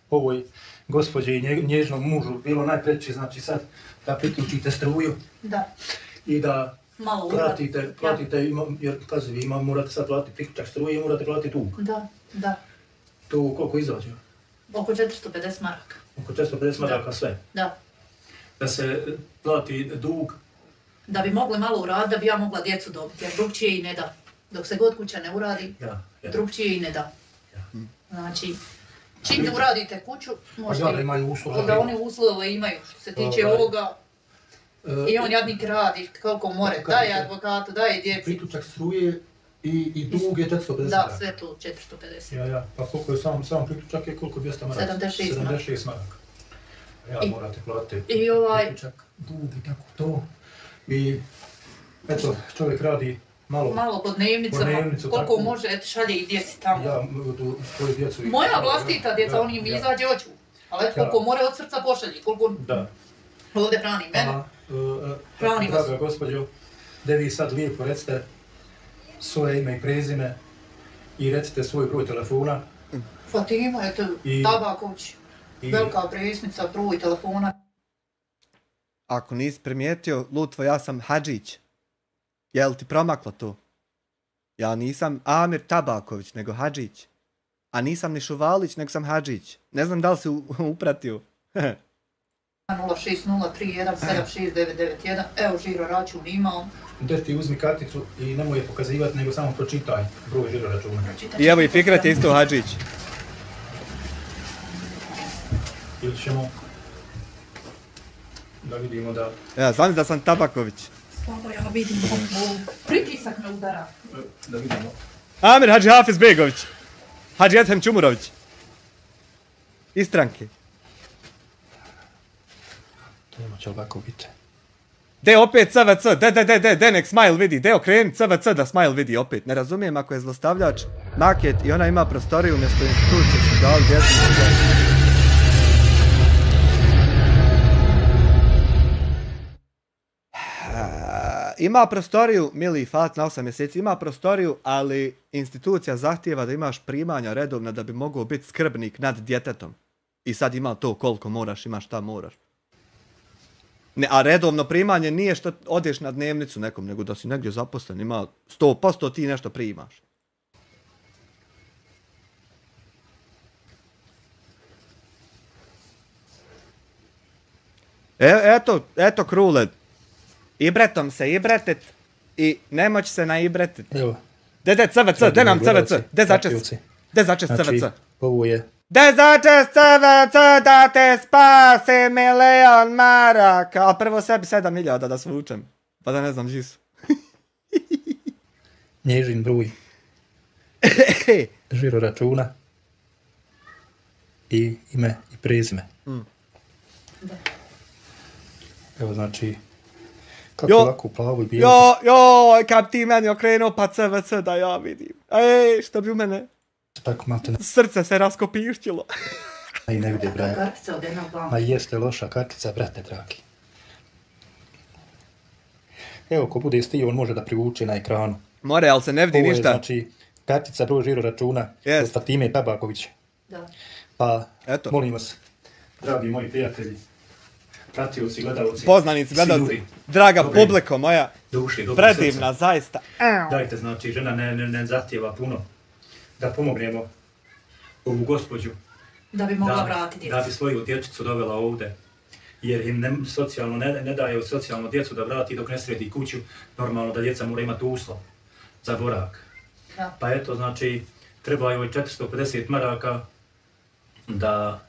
ovoj gospođi i nježnom mužu bilo najpreći, znači sad da priključite struju. Da. I da malo platite, jer pazi, vi morate sad platiti priključak struje i morate platiti dug. Da. To koliko izađe? Oko 450 maraka. Oko 450 maraka sve? Da. Da se plati dug? Da bi mogli malo uraditi, da bi ja mogla djecu dobiti, jer drugčije i ne da. Dok se god kuća ne uradi, drugčije i ne da. Znači, čim uradite kuću, možete da oni uslove imaju što se tiče ovoga. I on jadnik radi koliko more, daj advokatu, daj djeci. Priključak struje i dug je 450 maraka. Da, sve tu 450. Pa koliko je sam priključak je koliko 200 maraka? 76 maraka. Morate platiti priključak, dug i tako to. I eto, čovjek radi malo po dnevnicama, koliko može, eto šalje i djeci tamo. Tvoje djecu. Moja vlastita djeca, oni mi izađe oču. Ali eto koliko more od srca pošalji, koliko ovdje hrani mene. Draga gospođo, da vi sad lijepo recite svoje ime i prezime i recite svoj broj telefona. Fatima, eto, Tabaković, velika presnica, broj telefona. Ako nisi primijetio, Lutvo, ja sam Hadžić. Je li ti promaklo to? Ja nisam Amir Tabaković, nego Hadžić. A nisam ni Šuvalić, nego sam Hadžić. Ne znam da li si upratio. 06031769991, evo žiro račun imao. Gdje ti uzmi karticu i nemoj je pokazivati, nego samo pročitaj broj žiro računa. I evo i Fikret je isto Hadžić. Ili ćemo da vidimo da... Ja, znam da sam Tabaković. Slabo ja vidim, pritisak me udara. Da vidimo. Amir Hadži Hafiz Begović. Hadži Ethem Čumurović. Iz stranke. Nema će ovako biti. De opet CVC, de nek Smile vidi, de okreni CVC da Smile vidi opet. Ne razumijem ako je zlostavljač maket i ona ima prostoriju umjesto institucije su dali djecu. Ima prostoriju, mili Fat na 8 mjeseci, ima prostoriju, ali institucija zahtijeva da imaš primanja redovna da bi mogao biti skrbnik nad djetetom. I sad ima to koliko moraš, ima šta moraš. A redovno primanje nije što odeš na dnevnicu nekom, nego da si negdje zaposlen, ima 100% ti nešto primaš. Eto Krule, ibretom se ibretit i nemoć se naibretit. Evo. De CVC, de nam CVC, de začes CVC. Znači, ovo je... De začes CVC da te spasi 1.000.000 maraka. A prvo sebi 7.000 da svučem, pa da ne znam žisu. Nježin broj. Žiro računa. I ime i prezime. Evo znači... Kako ovako plavo i bijelo. Kad ti meni okrenuo pa CVC da ja vidim. Što bi u mene... Tako malte... Srce se raskopišćilo. I ne vide, braja. Ma jeste loša kartica, brate dragi. Evo, ko bude stio, on može da privuče na ekranu. More, ali se ne vidi ništa. Ovo je, znači, kartica broj žiro računa. Od Fatime Tabaković. Da. Pa, molim vas, dragi moji prijatelji, pratioci, gledalci, poznanici, gledalci, draga publiko moja, predivna, zaista. Dajte, znači, žena ne zahtjeva puno da pomognemo ovu gospođu. Da bi mogla vratiti djecu. Da bi svoju dječicu dovela ovdje. Jer im socijalno ne daje socijalnu djecu da vrati dok ne sredi kuću. Normalno da djeca mora imati uslov za borak. Da. Pa eto, znači, treba joj 450 maraka da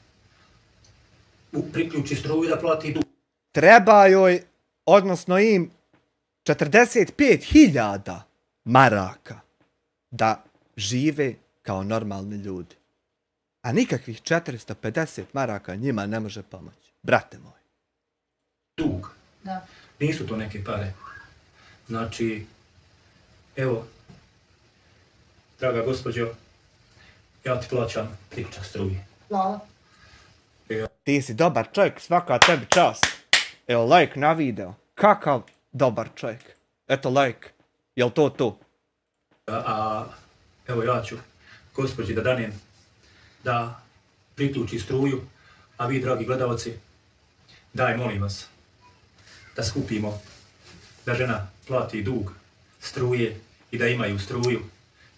priključi struju i da plati dug. Treba joj, odnosno im, 45.000 maraka da žive kao normalni ljudi. A nikakvih 450 maraka njima ne može pomoći. Brate moj. Dug. Da. Nisu to neke pare. Znači, evo, draga gospođo, ja ti plaćam priključak struje. Hvala. Ti si dobar čovjek, svaka tebi čast. Evo, like na video. Kakav dobar čovjek. Eto, like. Jel to to? Evo, ja ću gospođi da danem da priključi struju, a vi, dragi gledalci, daj, molim vas, da skupimo, da žena plati dug struje i da imaju struju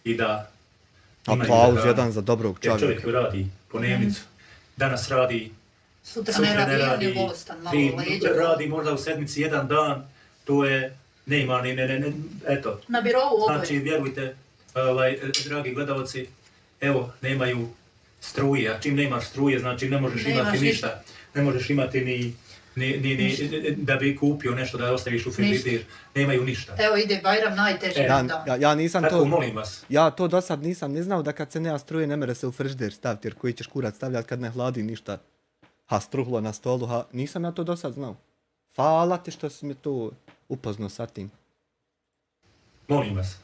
i da imaju aplauz jedan za dobrog čovjeka. Jer čovjek radi po dnevnicu, danas radi, sutra ne radi, bolestan, malo leđa. Radi možda u sedmici jedan dan, to je neimani, eto. Na birovu oboje. Znači, vjerujte, dragi gledalci, evo, nemaju struje, a čim nemaš struje, znači ne možeš imati ništa. Ne možeš imati ni da bi kupio nešto da ostaviš u frižider. Nemaju ništa. Evo ide Bajram najteži dan. Ja nisam tako, molim vas. Ja to do sad nisam ni znao da kad se nema struje ne mere se u frižider staviti, jer koji ćeš kurac stavljati kad ne hladi ništa. Struhlo na stolu, nisam ja to do sad znao. Hvala ti što si mi to upoznao sa tim. Molim vas,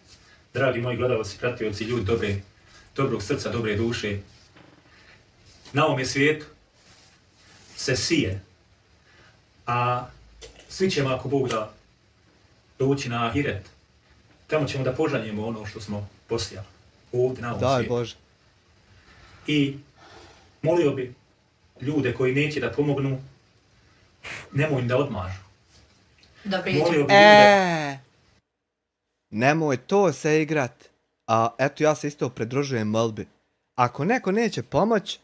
dragi moji gledalci, pratioci, ljudi dobrog srca, dobre duše, na ovome svijetu se sije, a svi ćemo, ako Bog da, doći na ahiret. Tamo ćemo da požanjemo ono što smo posijali ovdje na ovom svijetu. Daj Bože. I molio bi ljude koji neće da pomognu, nemoj im da odmažu. Da priđu. Molio bi ljude... Nemoj to se igrat. A eto, ja se isto pridružujem molbi. Ako neko neće pomoć,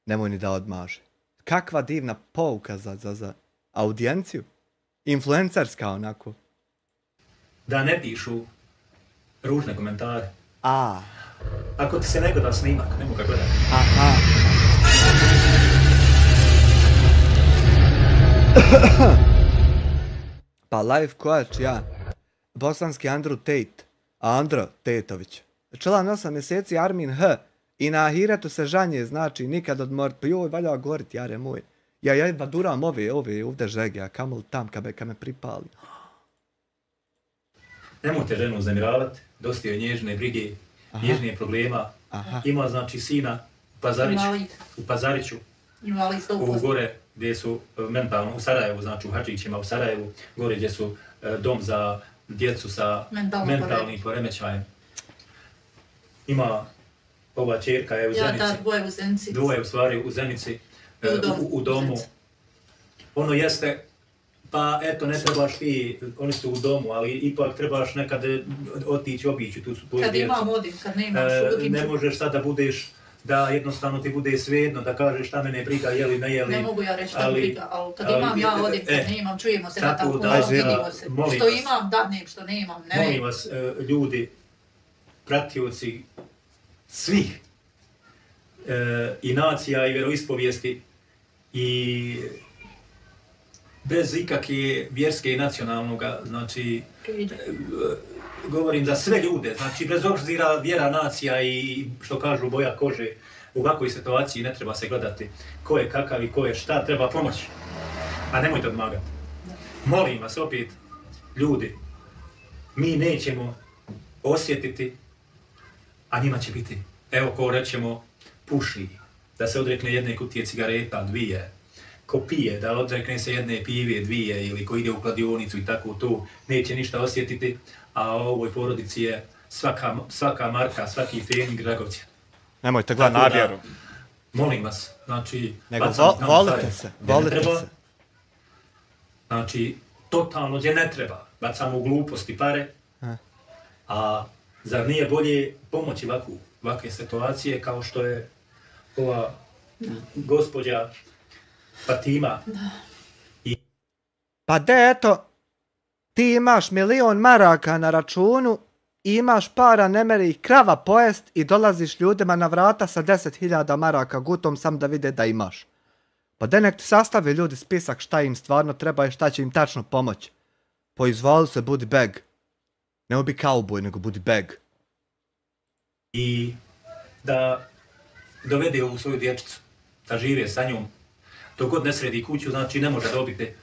nemoj ni da odmaže. Kakva divna pouka za audijenciju. Influencerska onako. Da ne pišu ružne komentare. Ako ti se ne gleda snimak, ne mogu ga gledati. Aha. Pa life coach, ja. Bosanski Andrew Tate. Andro Tetović. Član 8 mjeseci Armin H. I na ahiretu se žanje, znači nikad odmorit. Pa joj, valja govorit, jare moj. Ja jedva duram ove ovdje žege, a kamoli tam kad me pripali. Nemojte ženu uznemiravati, dosta joj nježne brige, nježnije problema. Ima znači sina u Pazariću, u gore gdje su mentalno, u Sarajevu, znači u Hadžićima u Sarajevu, gore gdje su dom za djecu sa mentalnim poremećajem. Ima ova čerka je u Zenici. Ja, da, dvoje u Zenici. Dvoje u stvari u Zenici, u domu. Ono jeste pa eto, ne trebaš ti, oni su u domu, ali ipak trebaš nekad otići, obići tu su tvoju djecu. Kad imam odim, kad ne imaš uvijek. Ne možeš sad da budeš, da jednostavno ti bude svejedno, da kažeš šta mene briga, jeli, ne jeli. Ne mogu ja reći šta me briga, ali kad imam ja odim, kad ne imam, čujemo se na tako, vidimo se. Što imam, dadnem, što ne imam, ne. Molim vas, ljudi, pratioci svih i nacija i vjeroispovijesti i bez ikakve vjerske i nacionalnoga, znači, govorim za sve ljude, znači bez obzira vjera, nacija i što kažu boja kože, u ovakvoj situaciji ne treba se gledati ko je kakav i ko je šta, treba pomoći, a nemojte odmagati. Molim vas opet, ljudi, mi nećemo osjetiti, a njima će biti, evo ko rećemo, puši, da se odrekne jedne kutije cigareta, dvije, ko pije, da odrekne se jedne pive, dvije, ili ko ide u kladionicu i tako to, neće ništa osjetiti, a u ovoj porodici je svaka marka, svaki fening dragovcjen. Nemojte gledati na vjeru. Molim vas, znači... Nego volite se, volite se. Znači, totalno gdje ne treba, bacamo u gluposti pare, a zar nije bolje pomoći ovakve situacije kao što je ova gospođa Fatima. Pa de, eto, ti imaš 1.000.000 maraka na računu, imaš para, ne meri ih krava pojest i dolaziš ljudima na vrata sa 10.000 maraka gutom sam da vide da imaš. Pa de nek ti sastavi ljudi spisak šta im stvarno treba i šta će im tačno pomoći. Poizvoli se, budi beg. Ne bi kauboj, nego budi beg. I da dovede ovu svoju dječicu, da žive sa njom. Dok god ne sredi kuću, znači ne može dobiti,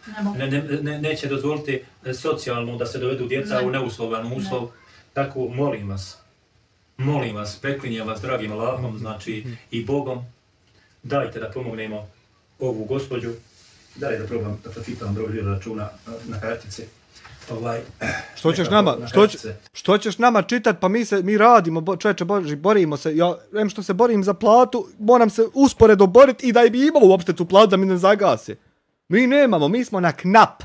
neće dozvoliti socijalno da se dovedu djeca u neuslovan uslov. Tako, molim vas, preklinjem vas dragim Allahom, znači i Bogom, dajte da pomognemo ovu gospođu. Daj da probam da pročitam broj računa na kartici. Što ćeš nama čitat, pa mi radimo, čovječe Boži, borimo se, ja vem što se borim za platu, moram se usporedo boriti i da bi imao uopšte tu platu da mi ne zagasi. Mi nemamo, mi smo na knap.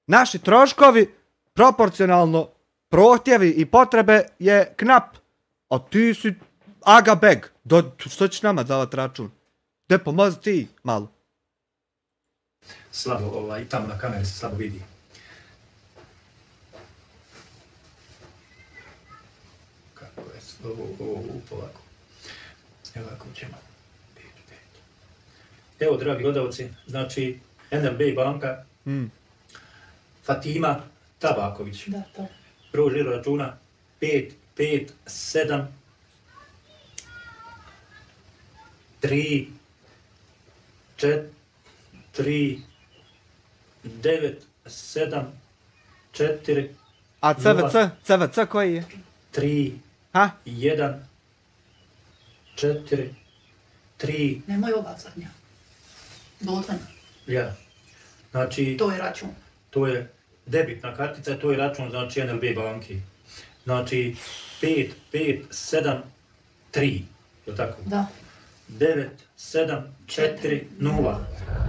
Naši troškovi, proporcionalno prohtjevi i potrebe je knap. A ti si aga beg. Što ćeš nama davati račun? De pomozi ti malo. Slabo, tamo na kameri se slabo vidi. Ovo polako. Evo ako ćemo. Evo, dragi gledalci, znači NLB banka, Fatima Tabaković. Da, to. Broj žiro računa 557 3 4 9 7 4. A CVC koji je? 3 1 4 3. Nemoj ova zadnja. Dotlena. Ja. Znači... To je račun. To je debitna kartica, to je račun, znači NLB banki. Znači 5 5 7 3. Je tako? Da. 9 7 4 0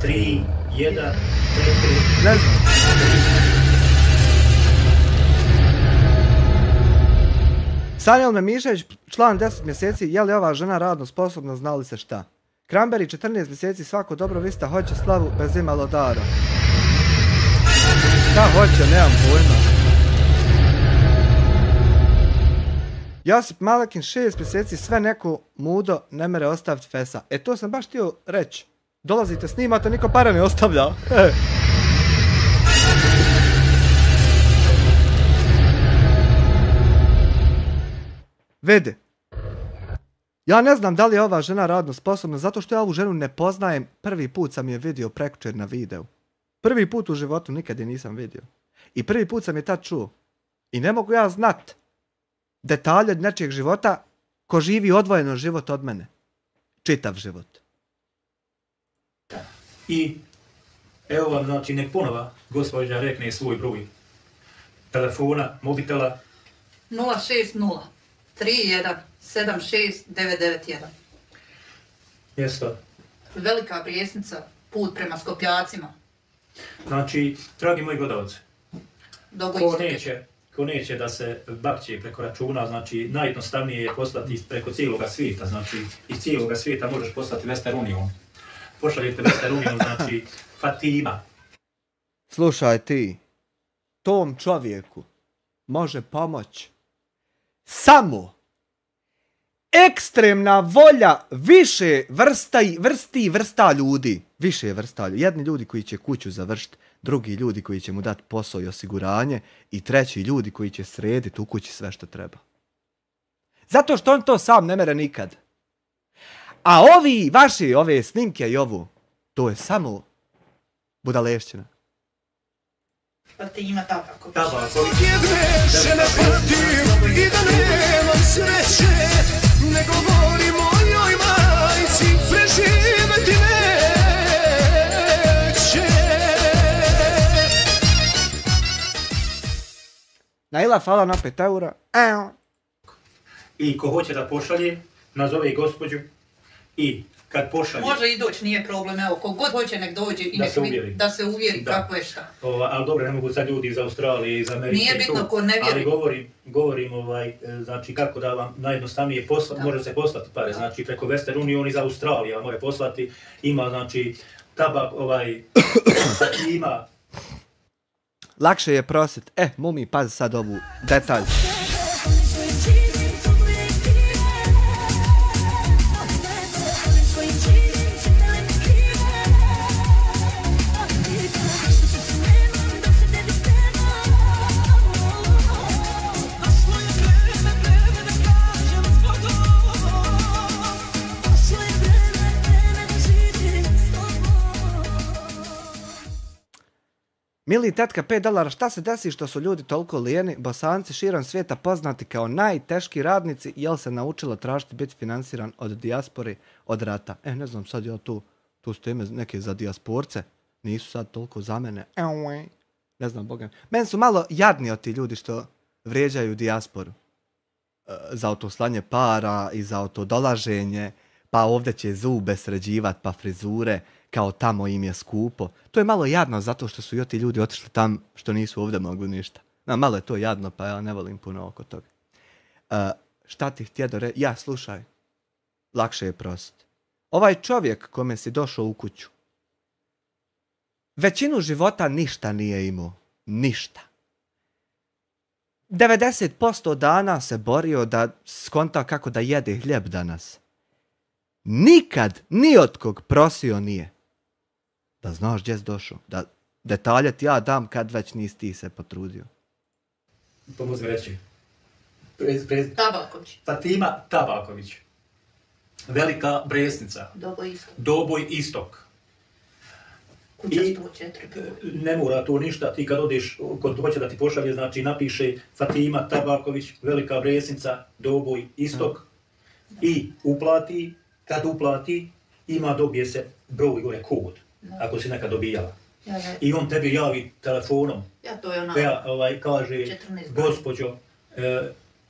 3 1 4. Ne znam. Sanjel Memišević, član 10 mjeseci, je li ova žena radno sposobna, zna li se šta? Kramberi 14 mjeseci, svako dobro vista, hoće slavu bez imalo dara. Da hoće, nemam pojma. Josip Malakin 6 mjeseci, sve neko mudo ne mere ostaviti fesa. E to sam baš htio reći. Dolazite snimate, niko para ne ostavlja. Vidi, ja ne znam da li je ova žena radno sposobna, zato što ja ovu ženu ne poznajem, prvi put sam je vidio prekjučer na videu. Prvi put u životu nikad je nisam vidio. I prvi put sam je tad čuo. I ne mogu ja znat detalje nečijeg života ko živi odvojeno život od mene. Čitav život. I evo vam, znači, nek ponova gospođa rekne svoj broj telefona, mobitela. 060 31 76 991. Mjesto. Velika Brijesnica, put prema Skopjacima. Znači, dragi moji gledalci, ko neće da se bakće preko računa, znači najjednostavnije je poslati preko cijeloga svijeta, znači iz cijeloga svijeta možeš poslati Western Union. Pošaljete Western Union, znači Fatima. Slušaj ti, tom čovjeku može pomoći samo ekstremna volja više vrsta ljudi. Više vrsta ljudi. Jedni ljudi koji će kuću završiti, drugi ljudi koji će mu dati posao i osiguranje i treći ljudi koji će srediti u kući sve što treba. Zato što on to sam ne mere nikad. A ove snimke i ovu, to je samo budalešćina. Pa ti ima Tabaković. Žene protiv i da nemam sreće, ne govori mojoj majci, preživeti neće. Naila, hvala na 5 eura. I ko hoće da pošalje, nazove gospođu i kad pošalje... Može i doći, nije problem, evo, kogod hoće nek dođe i da se uvjeri kako je šta. Ali dobro, ne mogu sad ljudi iz Australije, iz Amerike. Nije bitno ko ne vjeri. Ali govorim znači kako da vam najjednostavnije može se poslati pare, znači preko Western Union iz Australije vam može poslati, ima znači tabak, ima... Lakše je prosit. Mumi, pazi sad ovu detalj. Mili tetka, $5, šta se desi što su ljudi toliko lijeni, Bosanci širom svijeta poznati kao najteški radnici, jel se naučilo tražiti biti finansiran od dijaspore, od rata? Ne znam, sad ja tu su teme neke za dijasporce, nisu sad toliko za mene. Ne znam, Boga. Meni su malo jadni od ti ljudi što vrijeđaju dijasporu. Za to slanje para i za to dolaženje, pa ovdje će zube sređivat, pa frizure, kao tamo im je skupo. To je malo jadno zato što su i ti ljudi otišli tam što nisu ovdje mogli ništa. Malo je to jadno, pa ja ne volim puno oko toga. Šta ti htjedo reći? Ja, slušaj. Lakše je prositi. Ovaj čovjek kome si došao u kuću, većinu života ništa nije imao. Ništa. 90% dana se borio da skonta kako da jede hljeb danas. Nikad ni od kog prosio nije. Da znaš gdje si došao. Da detalje ti ja dam kad već nisi ti se potrudio. Pomozi reći. Tabaković. Fatima Tabaković. Velika Bresnica. Doboj Istok. Kuća 104. Ne mora to ništa, ti kad odeš, kod hoće da ti pošalje, znači napiše Fatima Tabaković, Velika Bresnica, Doboj Istok i uplati. Kad uplati, dobije se broj gore kod, ako si nekad dobijala. I on tebi javi telefonom. Kaže, gospođo,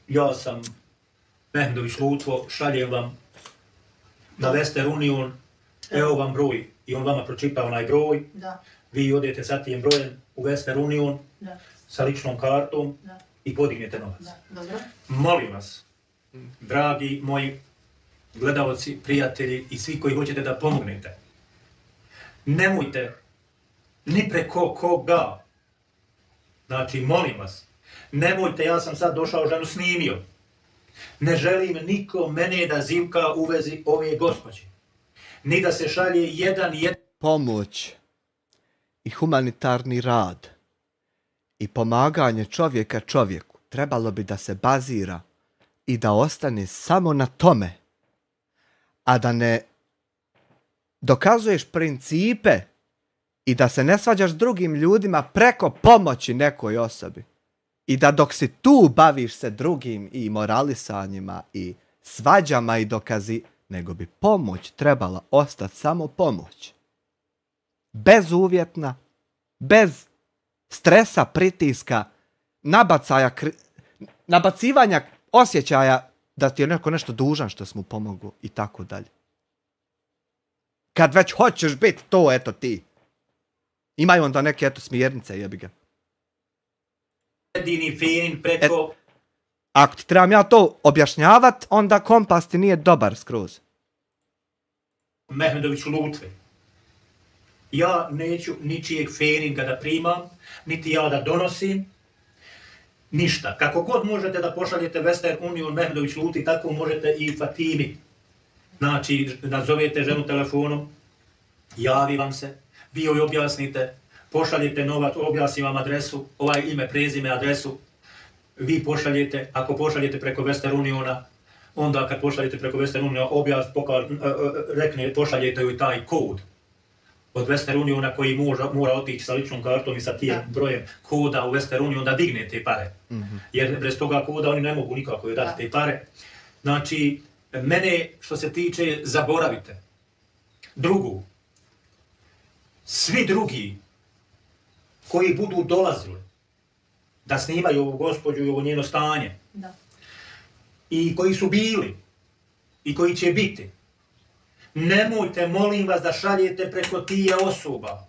ja sam Mehmedović Lutvo, šaljem vam na Western Union, evo vam broj. I on vama pročipa onaj broj. Vi odete sa tim brojem u Western Union sa ličnom kartom i podignete novac. Molim vas, dragi moji gledalci, prijatelji i svi koji hoćete da pomognete. Nemojte ni preko koga. Znači, molim vas, nemojte, ja sam sad došao, ženu snimio. Ne želim niko mene da zivka u vezi ove gospođe. Ni da se šalje jedan... Pomoć i humanitarni rad i pomaganje čovjeka čovjeku trebalo bi da se bazira i da ostane samo na tome, a da ne dokazuješ principe i da se ne svađaš s drugim ljudima preko pomoći nekoj osobi. I da dok si tu baviš se drugim i moralisanjima i svađama i dokazi, nego bi pomoć trebala ostati samo pomoć. Bezuvjetna, bez stresa, pritiska, nabacivanja osjećaja da ti je neko nešto dužan što smo pomogli i tako dalje. Kad već hoćeš biti to, eto ti. Imaju onda neke, eto, smjernice, jebi ga. Jedini feeling preko... Ako ti trebam ja to objašnjavat, onda kompas ti nije dobar skroz. Mehmedović Lutve. Ja neću ničijeg feelinga da primam, niti ja da donosim, ništa. Kako god možete da pošaljete Western Union Mehmedović Luti, tako možete i Fatimi. Znači, nazovete ženu telefonom, javi vam se, vi joj objasnite, pošaljete novac, objasnim vam adresu, ime, prezime, adresu, vi pošaljete, ako pošaljete preko Western Uniona, onda kad pošaljete preko Western Uniona, rekne, pošaljete joj taj kod od Western Uniona koji mora otići sa ličnom kartom i sa tim brojem koda u Western Union da digne te pare. Jer bez toga koda oni ne mogu nikako joj dati te pare. Znači, mene što se tiče, zaboravite. Drugu, svi drugi koji budu dolazili da snimaju ovu gospođu i ovo njeno stanje, i koji su bili, i koji će biti, nemojte, molim vas, da šaljete preko tije osoba.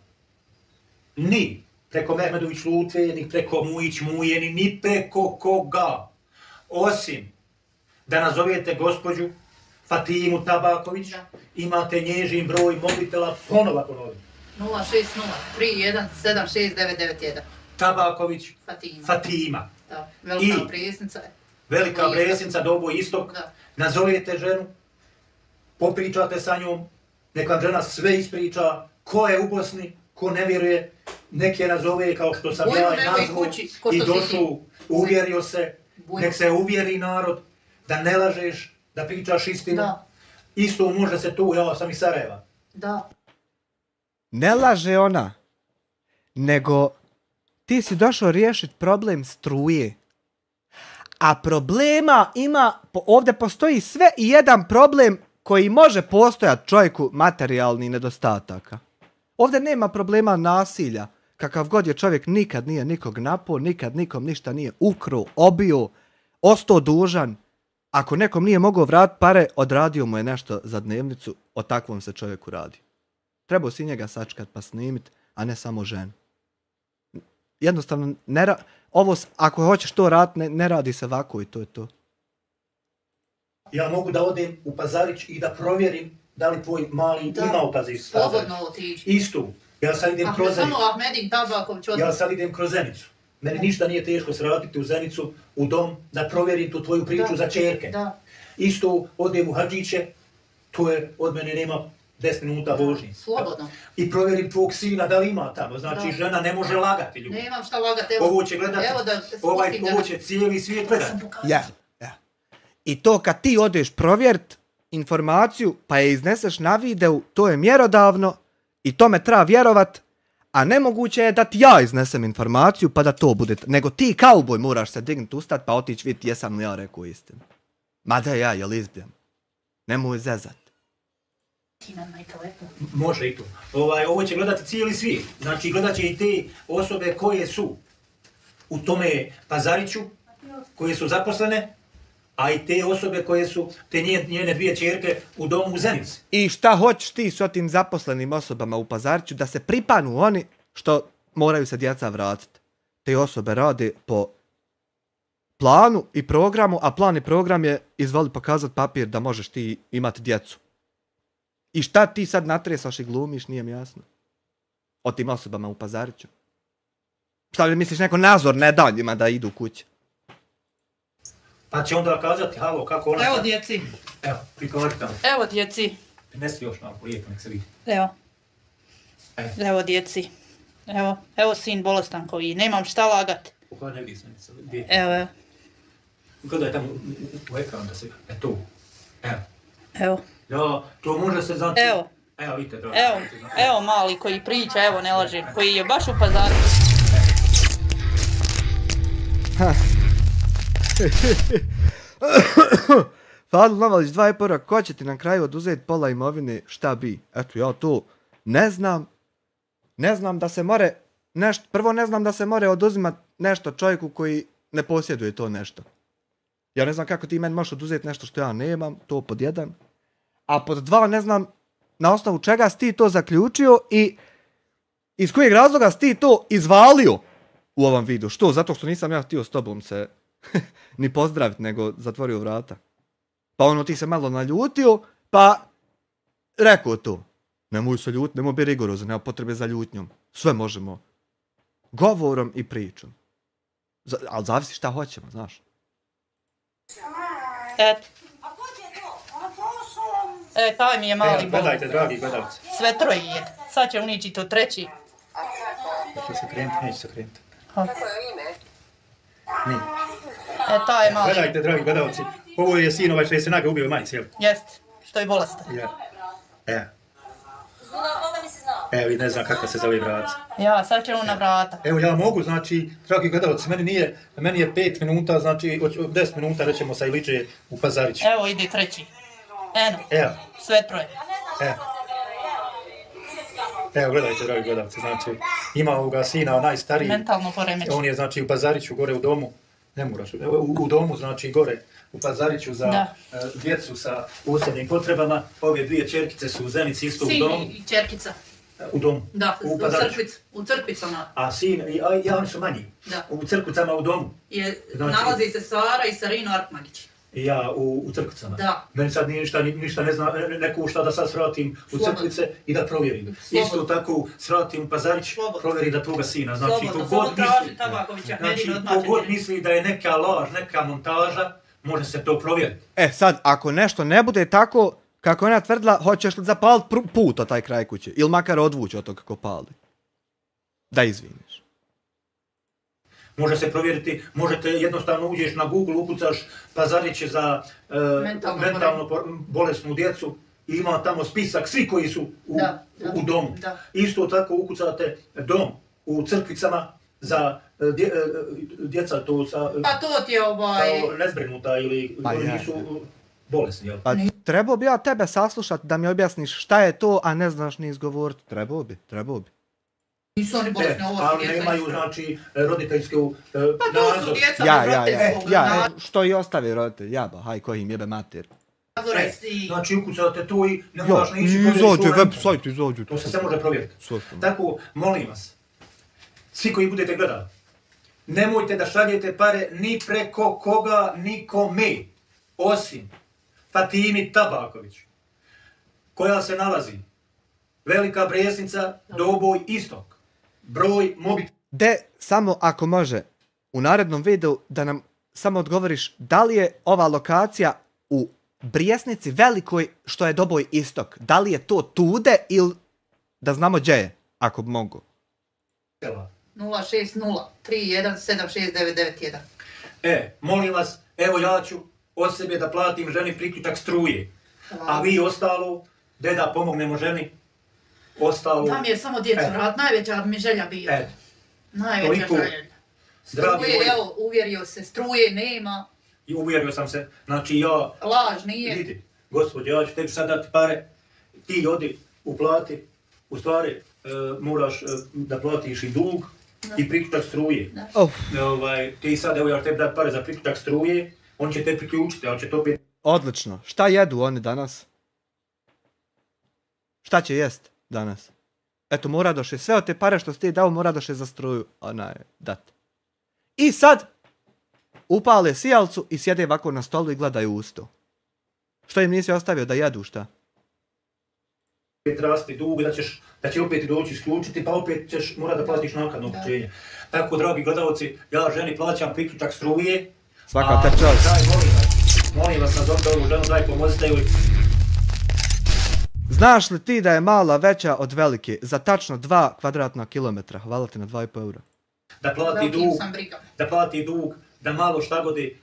Ni preko Mehmedović Lutve, ni preko Mujić Mujeni, ni preko koga. Osim da nazovete gospođu Fatimu Tabaković, imate njezin broj mobitela, ponovo. 06031769991. Tabaković Fatima. Da, velika prijesnica. Velika prijesnica, Dobo Istok. Nazovete ženu, popričate sa njom, neka žena sve ispriča, ko je u Bosni, ko ne vjeruje, neke nazove kao što sam ja nazvao i došao, uvjerio se, nek se uvjeri narod, da ne lažeš, da pričaš istinu. Isto može se tu, ja sam iz Sarajeva. Da. Ne laže ona, nego ti si došao riješiti problem struje. A problema ima, ovdje postoji sve i jedan problem koji može postojati čovjeku materijalnih nedostataka. Ovdje nema problema nasilja. Kakav god je čovjek, nikad nije nikog napao, nikad nikom ništa nije ukro, obio, ostao dužan. Ako nekom nije mogao vratiti pare, odradio mu je nešto za dnevnicu, o takvom se čovjeku radi. Trebao si njega sačkat pa snimit, a ne samo ženu. Jednostavno, ovo, ako hoćeš to raditi, ne radi se ovako i to je to. Ja mogu da odem u Pazarić i da provjerim da li tvoj mali ima u Pazarić. Slobodno otići. Isto. Ja sad idem kroz Zenicu. Samo Ahmedin Tabaković odmah. Ja sad idem kroz Zenicu. Meni ništa nije teško se vratiti u Zenicu, u dom, da provjerim tu tvoju priču za čerke. Isto odem u Hadžiće, to je od mene nema 10 minuta vožnje. Slobodno. I provjerim tvog sina da li ima tamo. Znači, žena ne može lagati ljudi. Nemam šta lagati. Ovo će gledati, ovo će cijeli svijet gledati. Ja. I to kad ti odeš provjerit informaciju pa je izneseš na videu, to je mjerodavno i tome treba vjerovat, a nemoguće je da ti ja iznesem informaciju pa da to bude. Nego ti kauboj moraš se dignut, ustat pa otići vidjeti jesam li ja rekao istinu. Mada ja, jel izbijem. Nemoj zezat. Može i to. Ovo će gledati cijeli svijet. Znači gledat će i te osobe koje su u tome Pazariću, koje su zaposlene, a i te osobe koje su, te njene dvije čerke u domu u Zenici. I šta hoćeš ti s tim zaposlenim osobama u Pazariću da se pripanu oni što moraju se djeca vratiti. Te osobe rade po planu i programu, a plan i program je izvoli pokazati papir da možeš ti imati djecu. I šta ti sad natresaš i glumiš, nije mi jasno. O tim osobama u Pazariću. Šta li misliš, neko nadzor ne da njima da idu kući? Pa će onda kazati, halo, kako ona... Evo djeci. Evo, prikaži tamo. Evo djeci. Nesi još malo, lijepo, nek se vidi. Evo djeci. Evo sin bolestan koji, nemam šta lagat. U kojoj ne vidi se, Evo. Gledaj tamo u ekran da se... tu. Evo. Ja, to može se znači... Evo, vidite, drago. Evo mali koji priča, evo ne laže, koji je baš u Pazaru. Fadil Novalić, 2 pora, ko će ti na kraju oduzeti pola imovine, šta bi? Eto, ja to ne znam. Ne znam da se more nešto, prvo ne znam da se more oduzimati nešto čovjeku koji ne posjeduje to nešto. Ja ne znam kako ti meni možeš oduzeti nešto što ja nemam, to pod 1. A pod 2 ne znam na osnovu čega si ti to zaključio i Iz kojeg razloga si ti to izvalio u ovom videu? Što? Zato što nisam ja htio s tobom se ni pozdraviti, nego zatvorio vrata. Pa ono, ti se malo naljutio, pa rekao to. Nemoj se ljutiti, nemoj biti rigorozan, nema potrebe za ljutnjom. Sve možemo. Govorom i pričom. Ali zavisi šta hoćemo, znaš. Eto. Taj mi je mali bol. Gledajte, dragi gledalci. Sve troje je. Sad će uničiti to treći. Hoće se krenuti, neće se krenuti. Kako je ime? Nije. Taj je mali. Gledajte, dragi gledalci. Ovo je sin ovaj što je se naga ubio majici, jel? Jest, što je bolestan. Evo i ne znam kako se zove vrata. Ja, sad će on na vrata. Evo ja mogu, znači, dragi gledalci, meni je 5 minuta, znači 10 minuta rećemo sa Iliđe u Pazariću. Evo ide treći. Eno, sve troje. Evo gledajte, dragi gledalci, znači ima ovoga sina, najstariji. Mentalno poremećen. On je znači u Pazariću, gore u domu. Ne moraš, u domu, znači gore u Pazariću za djecu sa posebnim potrebama. Ove dvije čerkice su u Zenici isto u domu. Sin i čerkica. U domu? Da, u crkvicama. A sin, oni su manji? Da. U crkvicama u domu? Nalazi se Sara i Sarino Arpmagić. I ja u crkvicama? Da. Meni sad ništa ne zna, ne kušta da sad svratim u crkvice i da provjerim. Isto tako svratim u Pazarić, provjeri da toga sina. Znači, kogod misli da je neka laž, neka montaža, može se to provjeriti. Sad, ako nešto ne bude tako, kako ona tvrdila, hoćeš li zapaliti put od taj kraj kuće? Ili makar odvući od toga kako pali? Da izviniš. Može se provjeriti, možete jednostavno uđeš na Google, ukucaš Pazariće za mentalno bolesnu djecu i ima tamo spisak svi koji su u domu. Isto tako ukucate dom u crkvicama za djeca to sa... Pa to ti je nezbrinuta ili nisu bolesni, jel? Pa trebao bi ja tebe saslušat da mi objasniš šta je to, a ne znaš ni izgovoriti. Trebao bi. Nisu oni bolesni, ovo su ali nemaju, znači, roditeljsku nadzor. Pa to su djeca bez roditeljskog nadzora. Što i ostavi roditelj, haj koji im jebe mater. Znači, ukucate tu i ne moraš na ići izađe, website izađe. To se sve može provjeriti. Tako, molim vas, svi koji budete gledali, nemojte da šaljete pare ni preko koga, nikome, osim Fatimi Tabaković, koja se nalazi Velika Bresnica, Doboj, Istok. Broj mobitel. Samo ako može, u narednom videu da nam samo odgovoriš da li je ova lokacija u Bresnici Velikoj što je Doboj, Istok. Da li je to tude ili da znamo gdje je, ako mogu. 060-3176991. Molim vas, evo ja ću od sebe da platim ženi priključak struje. A vi ostalo, da pomognemo ženi. Da mi je samo djecu rad, najveća mi želja bila. Najveća želja. Struje, evo, uvjerio se, struje nema. I uvjerio sam se, znači ja... Laž nije. Vidi, gospođo, ja ću tebi sad dati pare, ti odi uplati, u stvari moraš da platiš i dug i priključak struje. Ti sad, evo ja ću tebi dati pare za priključak struje, on će te priključiti, ali će to biti... Odlično. Šta jedu oni danas? Šta će jest danas? Eto, Muradoše, sve od te pare što si ti dao, Muradoše za struju, dat. I sad, upale sijalcu i sjede ovako na stolu i gledaju usto. Što im nisi ostavio da jedu, šta? Rasti dug, da će opet doći isključiti, pa opet ćeš morat da platiš naknadno uključenje. Tako, dragi gledalci, ja ženi plaćam priključak struje. Svaka te čast. Molim vas, nazovite ovu ženu, daj pomozite joj. Znaš li ti da je mala veća od velike za tačno 2 kvadratna kilometra? Hvala ti na 2,5 eura. Da plati dug, da malo štagodi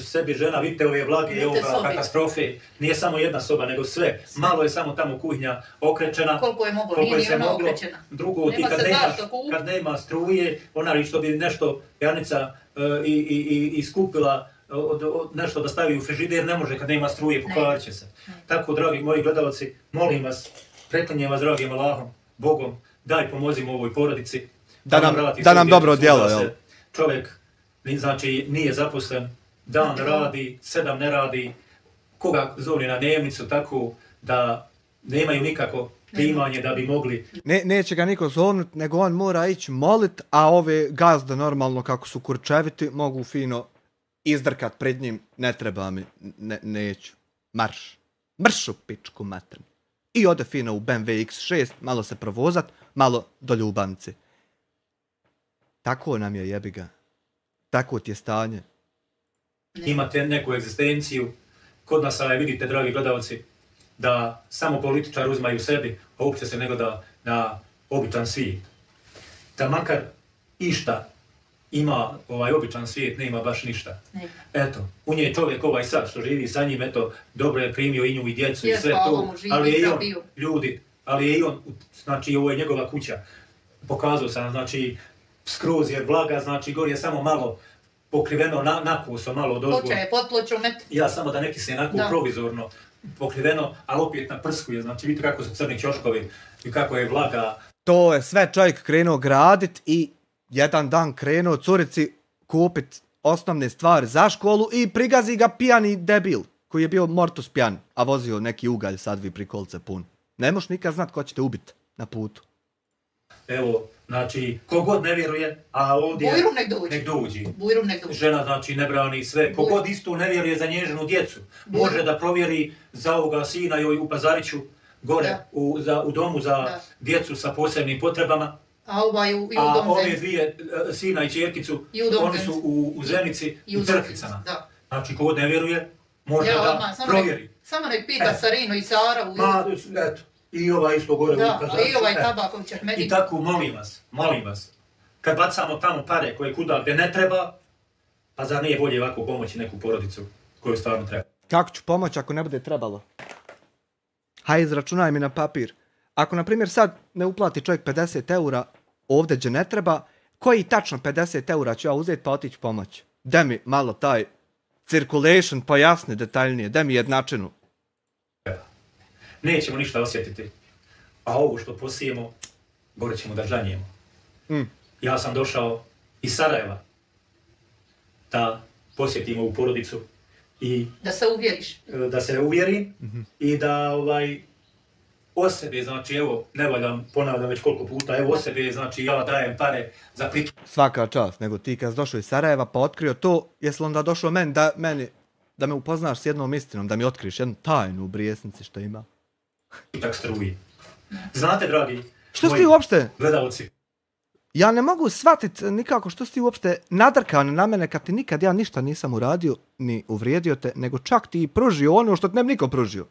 sebi žena, vidite ove vlage, ovoga katastrofe. Nije samo jedna soba, nego sve. Malo je samo tamo kuhinja okrečena. Koliko je moglo, nije ni ona okrećena. Drugo, ti kad nema struje, ona što bi nešto Janica i skupila nešto da stavi u frižider, ne može kad nema struje, pokvarit će se. Tako, dragi moji gledalci, molim vas, preklinjem vas dragim Allahom, Bogom, daj pomozimo ovoj porodici. Da nam dobro djelo, jel? Čovjek, znači, nije zaposlen, dan radi, 7 ne radi, koga zove na dnevnicu, tako da nemaju nikako primanje da bi mogli... Neće ga niko zovnut, nego on mora ići molit, a ove gazde normalno kako su kurčeviti mogu fino izdrkat pred njim, ne treba mi, neću, marš u pičku maternu. I ode fino u BMW X6, malo se provozat, malo do Ljubanice. Tako nam je, jebi ga. Tako ti je stanje. Imate neku egzistenciju. Kod nas, vidite, dragi gledalci, da samo političari uzmaju sebi, a uopće se ne gleda na običan svijet. Da makar išta ima običan svijet, nema baš ništa. Eto, u nje je čovjek ovaj sad što živi sa njim, eto, dobro je primio i nju i djecu i sve to, ali je i on, ljudi, ali je i on, znači ovo je njegova kuća. Pokazao sam, znači, skroz je vlaga, znači gori je samo malo pokriveno nakuso, malo od ozgo. Ploča je pod pločom, ja samo da neki se onako provizorno pokriveno, ali opet naprskuje, znači vidite kako su crni ćoškovi i kako je vlaga. To je sve čovjek krenuo gradit i jedan dan krenuo curici kupit osnovne stvari za školu i prigazi ga pijani debil koji je bio mortus pijan, a vozio neki ugalj sadvi prikolice pun. Ne moš nikad znat ko će te ubit na putu. Evo, znači, kogod ne vjeruje, a ovdje... Bujrum nek dođi. Žena, znači, ne brani sve. Kogod isto ne vjeruje za nježenu djecu, može da provjeri za ovoga sina joj u Pazariću, gore, u domu za djecu sa posebnim potrebama. A ove dvije, sina i čerkicu, oni su u Zenici, u Crkvicama. Znači, kogod ne vjeruje, može da provjeri. Samo nek pita Sarinu i Sara u... Eto. I ovaj isto gore u Pazariću. I ovaj Tabaković Ahmedi. I tako, molim vas, kad bacamo tamo pare koje kuda gdje ne treba, pa zar nije bolje ovako pomoći neku porodicu koju stvarno treba? Kako ću pomoći ako ne bude trebalo? Hajde, izračunaj mi na papir. Ako, na primjer, sad ne uplati čovjek 50 eura ovdje gdje ne treba, koji tačno 50 eura ću ja uzeti pa otići pomoći? Da mi malo taj circulation pojasni detaljnije, da mi jednačinu. Nećemo ništa osjetiti. A ovo što posijemo, gore ćemo da žanjemo. Ja sam došao iz Sarajeva da posjetim ovu porodicu i... Da se uvjeriš. Da se uvjerim i da o sebe, znači evo, ne valjam, ponavljam već koliko puta, evo o sebe, znači ja dajem pare za priču. Svaka čast, nego ti kad si došao iz Sarajeva pa otkrio to, jesi onda došao da me upoznaš s jednom istinom, da mi otkriješ jednu tajnu u Brijesnici što ima? Tak struji. Znate, dragi što si ti uopšte? Gledalci. Ja ne mogu shvatit nikako što si ti uopšte nadrkan na mene kad ti nikad ja ništa nisam uradio, ni uvrijedio te, nego čak ti pružio ono što te ne bi niko pružio.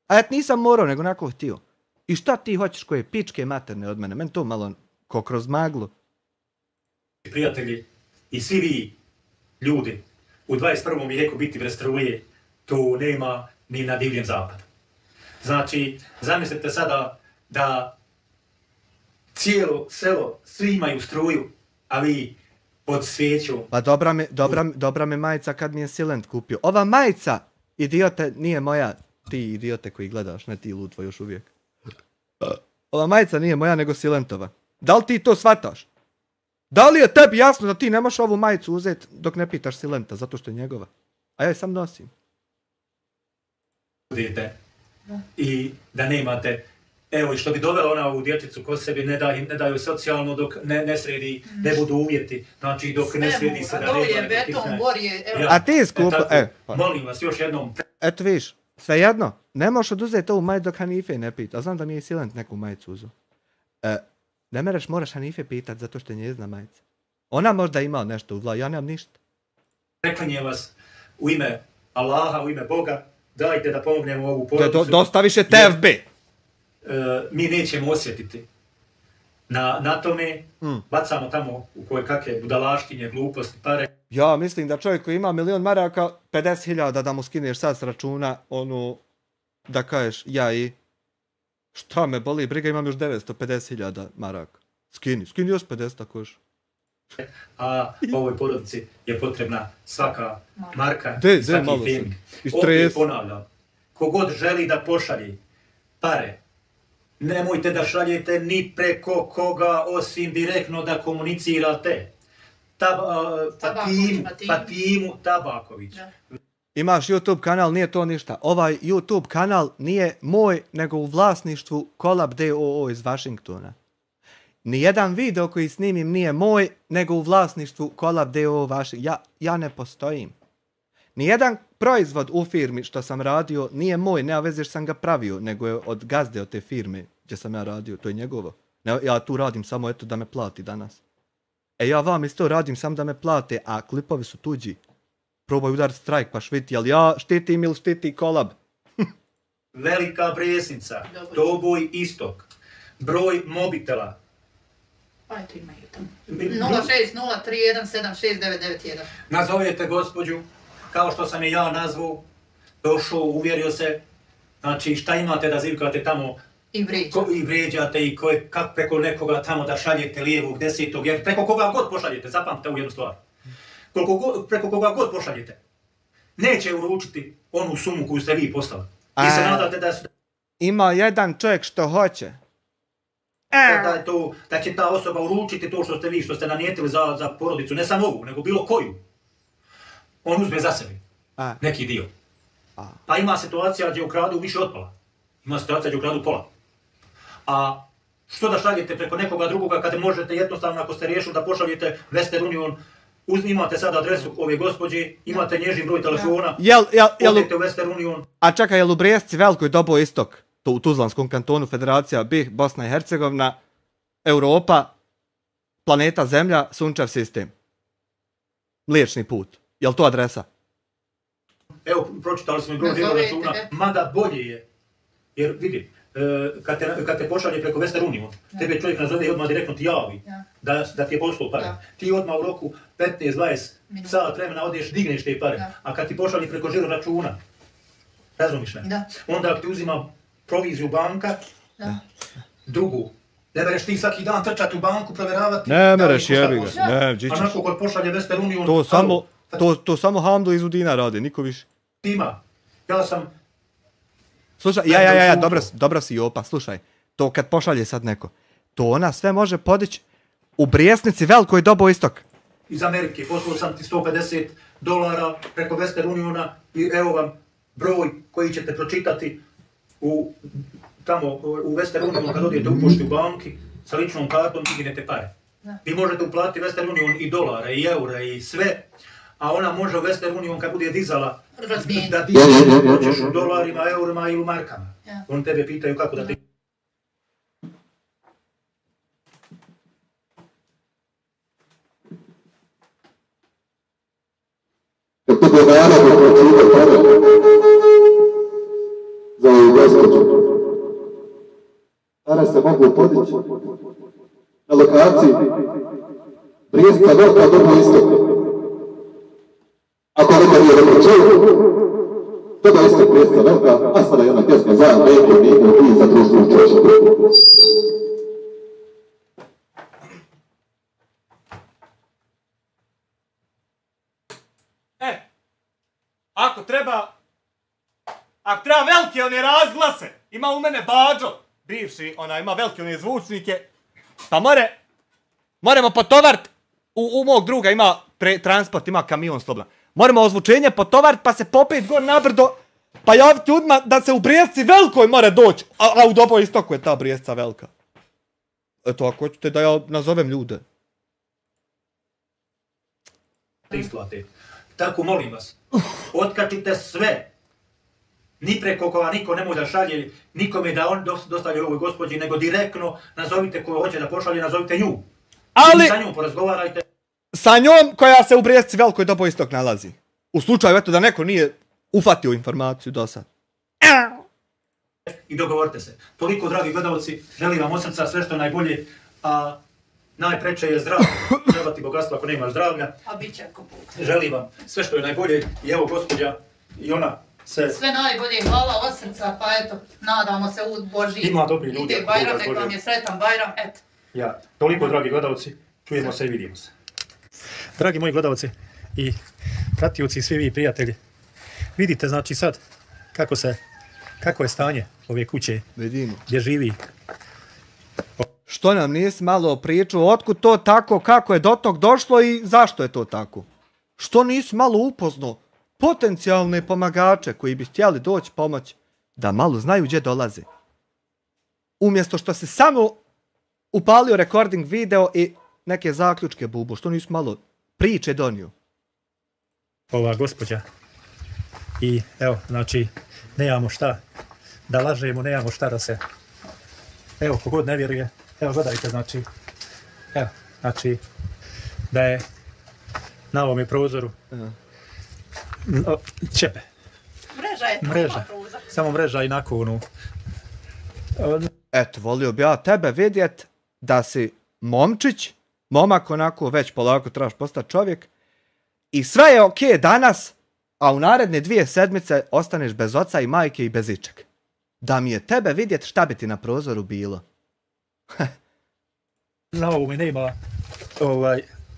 A ja nisam morao, nego onako htio. I šta ti hoćeš koje pičke materne od mene? Meni to malo ko kroz maglu. Prijatelji i svi vi, ljudi, u 21. vijeku biti bez struje, to nema ni na divljem zapadu. Znači, zamislite sada da cijelo selo, svi imaju struju, a vi pod svijećom. Pa dobra mi majica kad mi je Silent kupio. Ova majica, idiote, nije moja. Ti idiote koji gledaš, ne ti lutvo još uvijek. Ova majica nije moja, nego Silentova. Da li ti to shvataš? Da li je tebi jasno da ti ne možeš ovu majicu uzeti dok ne pitaš Silenta, zato što je njegova? A ja je sam nosim. I da nemate, evo i što bi dovela ona ovu dječicu kod sebi, ne daju socijalno dok ne sredi, ne budu uvjeti, znači dok ne sredi se da nema. Je beton, gor je... A ti skupa, molim vas još jednom. Eto viš, svejedno, ne možeš oduzeti ovu majicu dok Hanife ne pita, a znam da mi je Silent neku majicu uzeo. Ne moraš Hanife pitat zato što je njezina majica. Ona možda ima nešto u glavi, ja nemam ništa. Preklinjem vas u ime Allaha, u ime Boga, dajte da pomognemo ovu porodicu. Dosta više TFB. Mi nećemo osjetiti na tome, bacamo tamo u koje kakve budalaštinje, gluposti, pare. Ja mislim da čovjek koji ima 1.000.000 maraka, 50.000 da mu skineš sad s računa, da kažeš ja i šta me boli, briga, imam još 950.000 maraka. Skini još 50 tako još. A ovoj porodici je potrebna svaka marka, svaki film. Opet ponavljam, kogod želi da pošalji pare, nemojte da šaljete ni preko koga osim direktno da komunicirate. Fatimu Tabaković. Imaš YouTube kanal, nije to ništa. Ovaj YouTube kanal nije moj, nego u vlasništvu Collab DOO iz Washingtona. Nijedan video koji snimim nije moj, nego u vlasništvu Collab DOO Washington. Ja ne postojim. Nijedan proizvod u firmi što sam radio nije moj, nema veze što sam ga pravio, nego je od gazde od te firme gdje sam ja radio, to je njegovo. Ja tu radim samo eto da me plati danas. Ja vam isto radim samo da me plate, a klipovi su tuđi. Probaj udariti strajk pa šviti, jel ja štitim ili štiti Collab? Velika Brijesnica, Doboj Istok, broj mobitela. Ajde imaju tamo. 0603176991. Nazovete gospođu, kao što sam je ja nazvao, došao, uvjerio se, znači šta imate da zivkate tamo i vrijeđate i kako preko nekoga tamo da šaljete lijevog, desetog, jer preko koga god pošaljete, zapamtite u jednu stvar. Preko koga god pošaljete, neće uručiti onu sumu koju ste vi poslali. Vi se nadate da su... Ima jedan čovjek što hoće. Da će ta osoba uručiti to što ste vi, što ste nanijetili za porodicu, ne samo ovu, nego bilo koju. On uzme za sebe, neki dio. Pa ima situacija gdje ukradu više od pola. Ima situacija gdje ukradu pola. A što da šaljete preko nekoga drugoga kada možete jednostavno, ako ste riješili da pošaljete Western Union, imate sad adresu ove gospođe, imate nježin broj telefona, odete u Western Union. A čekaj, jel u Brijesci Velikoj Doboj Istok, to u Tuzlanskom kantonu, Federacija BiH, Bosna i Hercegovina, Europa, planeta Zemlja, Sunčev sistem. Mliječni put. Jel to adresa? Evo, pročitali smo i broj žiro računa, mada bolje je. Jer vidi, kad te pošalje preko Western Union, tebe čovjek nazove i odmah direktno ti javi da ti je poslao pare. Ti odmah u roku 15-20 sat vremena odeš, digneš te pare. A kad ti pošalje preko žiro računa, razumiš me? Onda ako ti uzima proviziju banka, drugu, ne mereš ti svaki dan trčati u banku, provjeravati. Ne mereš, jebi ga. A nakon kod pošalje Western Union... To samo Hamdo iz Udina rade, niko više. Ima. Ja sam... Slušaj, dobro si Jopa, slušaj. To kad pošalje sad neko, to ona sve može podići u Brijesnici Velikoj Doboj Istok. Iz Amerike, poslao sam ti $150 preko Western Uniona i evo vam broj koji ćete pročitati tamo u Western Unionu kad odijete u pošti u banki sa ličnom kartom dignete pare. Vi možete uplatiti Western Union i dolara i eura i sve, a ona može u Western Union kad bude dizala da hoćeš u dolarima, eurima ili u markama. Oni tebe pitaju kako da te... Za ovu gospođu. Pare se mogu podići na lokaciji Brijesnica Velika Doboj Istok. Ako neko nije dobro čuo, Doboj Istok Brijesnica Velika, a sada jedna pjesma za Ameriku i za društvu čošku. Ako treba velike one razglase, ima u mene Bađo, bivši, ima velike one zvučnike, pa moramo potovart, u mog druga ima transport, ima kamion slobodno, moramo ozvučenje potovart pa se popet gor na brdo, pa javiti odmah da se u Brijesci Velikoj mora doći, a u Doboj Istoku je ta Brijesca Velika. Eto, ako hoćete da ja nazovem ljude. Isplate. Tako molim vas, otkačite sve. Ni preko koga niko ne može da šalje, nikome da on dostavlja ovoj gospođi, nego direktno nazovite koju hoće da pošalje, nazovite nju. Ali... I sa njom porazgovarajte. Sa njom koja se u Brijesci Velikoj Doboj Istok nalazi. U slučaju eto da neko nije ufatio informaciju do sad. I dogovorite se. Toliko, dragi gledalci, želim vam od srca sve što je najbolje, a najpreče je zdravlje. Treba ti bogatstvo ako nemaš zdravlja. A bit će ako put. Želim vam sve što je najbolje i evo gospođa i ona se... Sve najbolje, hvala od srca, pa eto, nadamo se u Božji. Ima dobri ljudi. Ide Bajram, nek vam je sretan Bajram, eto. Ja, toliko, dragi gledalci, čujemo se i vidimo se. Dragi moji gledalci i pratioci, svi vi prijatelji, vidite znači sad kako je stanje ove kuće gdje živi. Što nam nisi malo pričao, otkud to tako, kako je do tog došlo i zašto je to tako? Što nisi malo upoznao potencijalne pomagače koji bi htjeli doći pomoć, da malo znaju gdje dolaze. Umjesto što se samo upalio recording video i neke zaključke bubu, što nisu malo priče donio. Ova gospođa. I evo, znači, nemamo šta da lažemo, nemamo šta da se... Evo, kogod ne vjeruje, evo, gledajte, znači, evo, znači, da je na ovome prozoru čepe. Mreža je to, mreža. Samo mreža i nakonu. Eto, volio bi ja tebe vidjet da si momčić, momak onako već polako trebaš postati čovjek i sve je okej danas, a u naredne 2 sedmice ostaneš bez oca i majke i bez ičeg. Da mi je tebe vidjet šta bi ti na prozoru bilo. Na ovome nema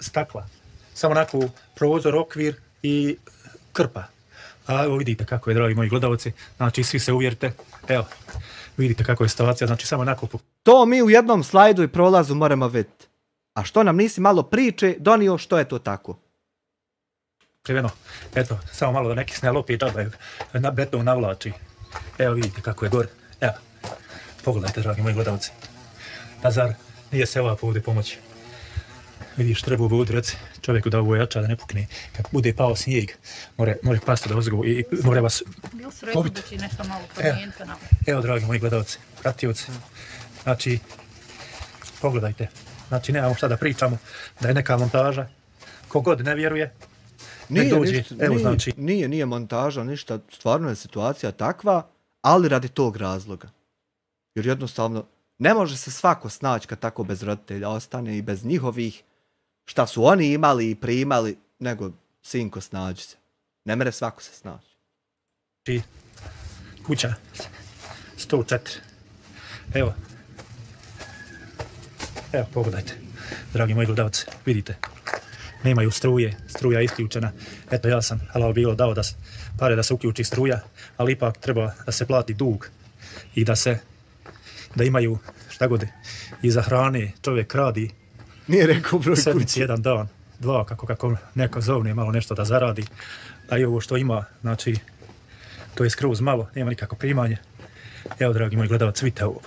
stakla. Samo onako prozor, okvir i krpa. A evo vidite kako je, dragi moji gledalci. Znači svi se uvjerite. Evo, vidite kako je situacija. Znači samo onako... To mi u jednom slajdu i prolazu moramo vidjeti. A što nam nisi malo priče donio što je to tako? Kriveno, eto, samo malo da neki snel opet džabaju, na beton navlači. Evo vidite kako je gore. Evo, pogledajte, dragi moji gledalci. Pa zar nije se ova ovdje pomoći? Vidiš, treba u vodu, reci čovjeku da ovo jača, da ne pukne. Kad bude pao snijeg, more pasti da ozgo i more vas pobiti. Evo, dragi moji gledalci, pratioci. Znači, pogledajte. Znači, nemamo šta da pričamo, da je neka montaža. Kogod ne vjeruje, Nije montaža, ništa, stvarno je situacija takva, ali radi tog razloga. Jer jednostavno, ne može se svako snaći kad tako bez roditelja ostane i bez njihovih, šta su oni imali i primali, nego sinko snađi se. Ne mere svako se snaći. Kuća, 104. Evo, pogledajte, dragi moji gledalci, vidite. Nemaju struje, struja je isključena. Eto, ja sam, halal bilo, dao pare da se uključi struja, ali ipak treba da se plati dug i da imaju šta god i za hrane čovjek radi. Nije rekao broj kući. Sedmici, 1 dan, 2, kako neko zovne malo nešto da zaradi. A i ovo što ima, znači, to je skroz malo, nema nikako primanje. Evo, dragi moji gledalci, vidite ovo.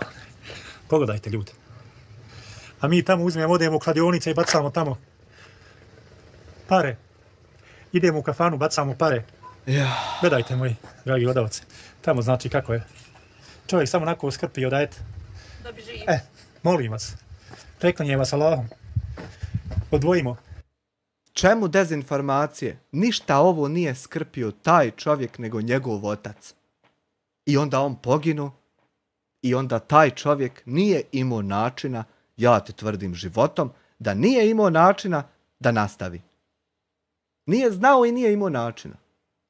Pogledajte, ljudi. A mi tamo odemo u kladionice i bacamo tamo pare. Idemo u kafanu, bacamo pare. Ja. Gledajte, moji dragi gledalci. Tamo znači kako je. Čovjek samo onako skrpio da eto. Da bi živi. Molim vas. Preklanjem vas Allahom. Odvojimo. Čemu dezinformacije? Ništa ovo nije skrpio taj čovjek nego njegov otac. I onda on poginu. I onda taj čovjek nije imao načina, ja te tvrdim životom, da nije imao načina da nastavi. Nije znao i nije imao načina.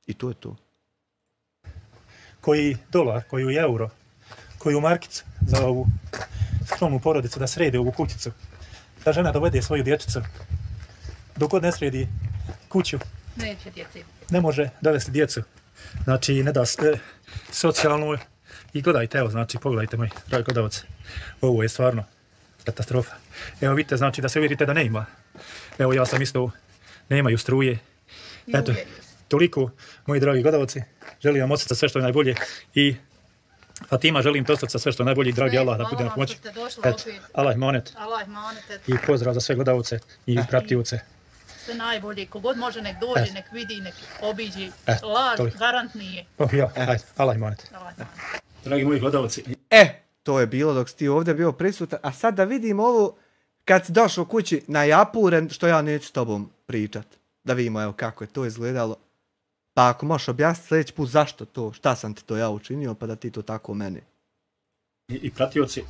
I to je to. Koji dolar, koji euro, koji markicu za ovu skromnu porodicu da sredi ovu kućicu. Da žena dovede svoju dječicu. Dok god ne sredi kuću, neće djeci. Ne može dovesti djecu. Znači, ne da socijalnu. I gledajte, evo, znači, pogledajte moji dragi gledalci. Ovo je stvarno katastrofa. Evo, vidite, znači da se uvjerite da ne ima. Evo, ja sam isto, nemaju struje. Eto, toliko, moji dragi gledalci. Želim vam od srca sve što je najbolje. I Fatima, želim to srca sve što je najbolje. I dragi Allah da bude na pomoći. Eto, Allah monet. I pozdrav za sve gledalce i pratioce. Sve najbolje. Kogod može nek dođe, nek vidi, nek obiđi. Laž, garant nije. Ajde, Allah monet. Dragi moji gledalci. To je bilo dok si ti ovdje bio prisutan. A sad da vidimo ovo kad si došao kući na japuren, što ja neću s tobom pričat. Da vidimo evo kako je to izgledalo. Pa ako možeš objasniti sljedeći put zašto to, šta sam ti to ja učinio, pa da ti to tako meni. I pratioci,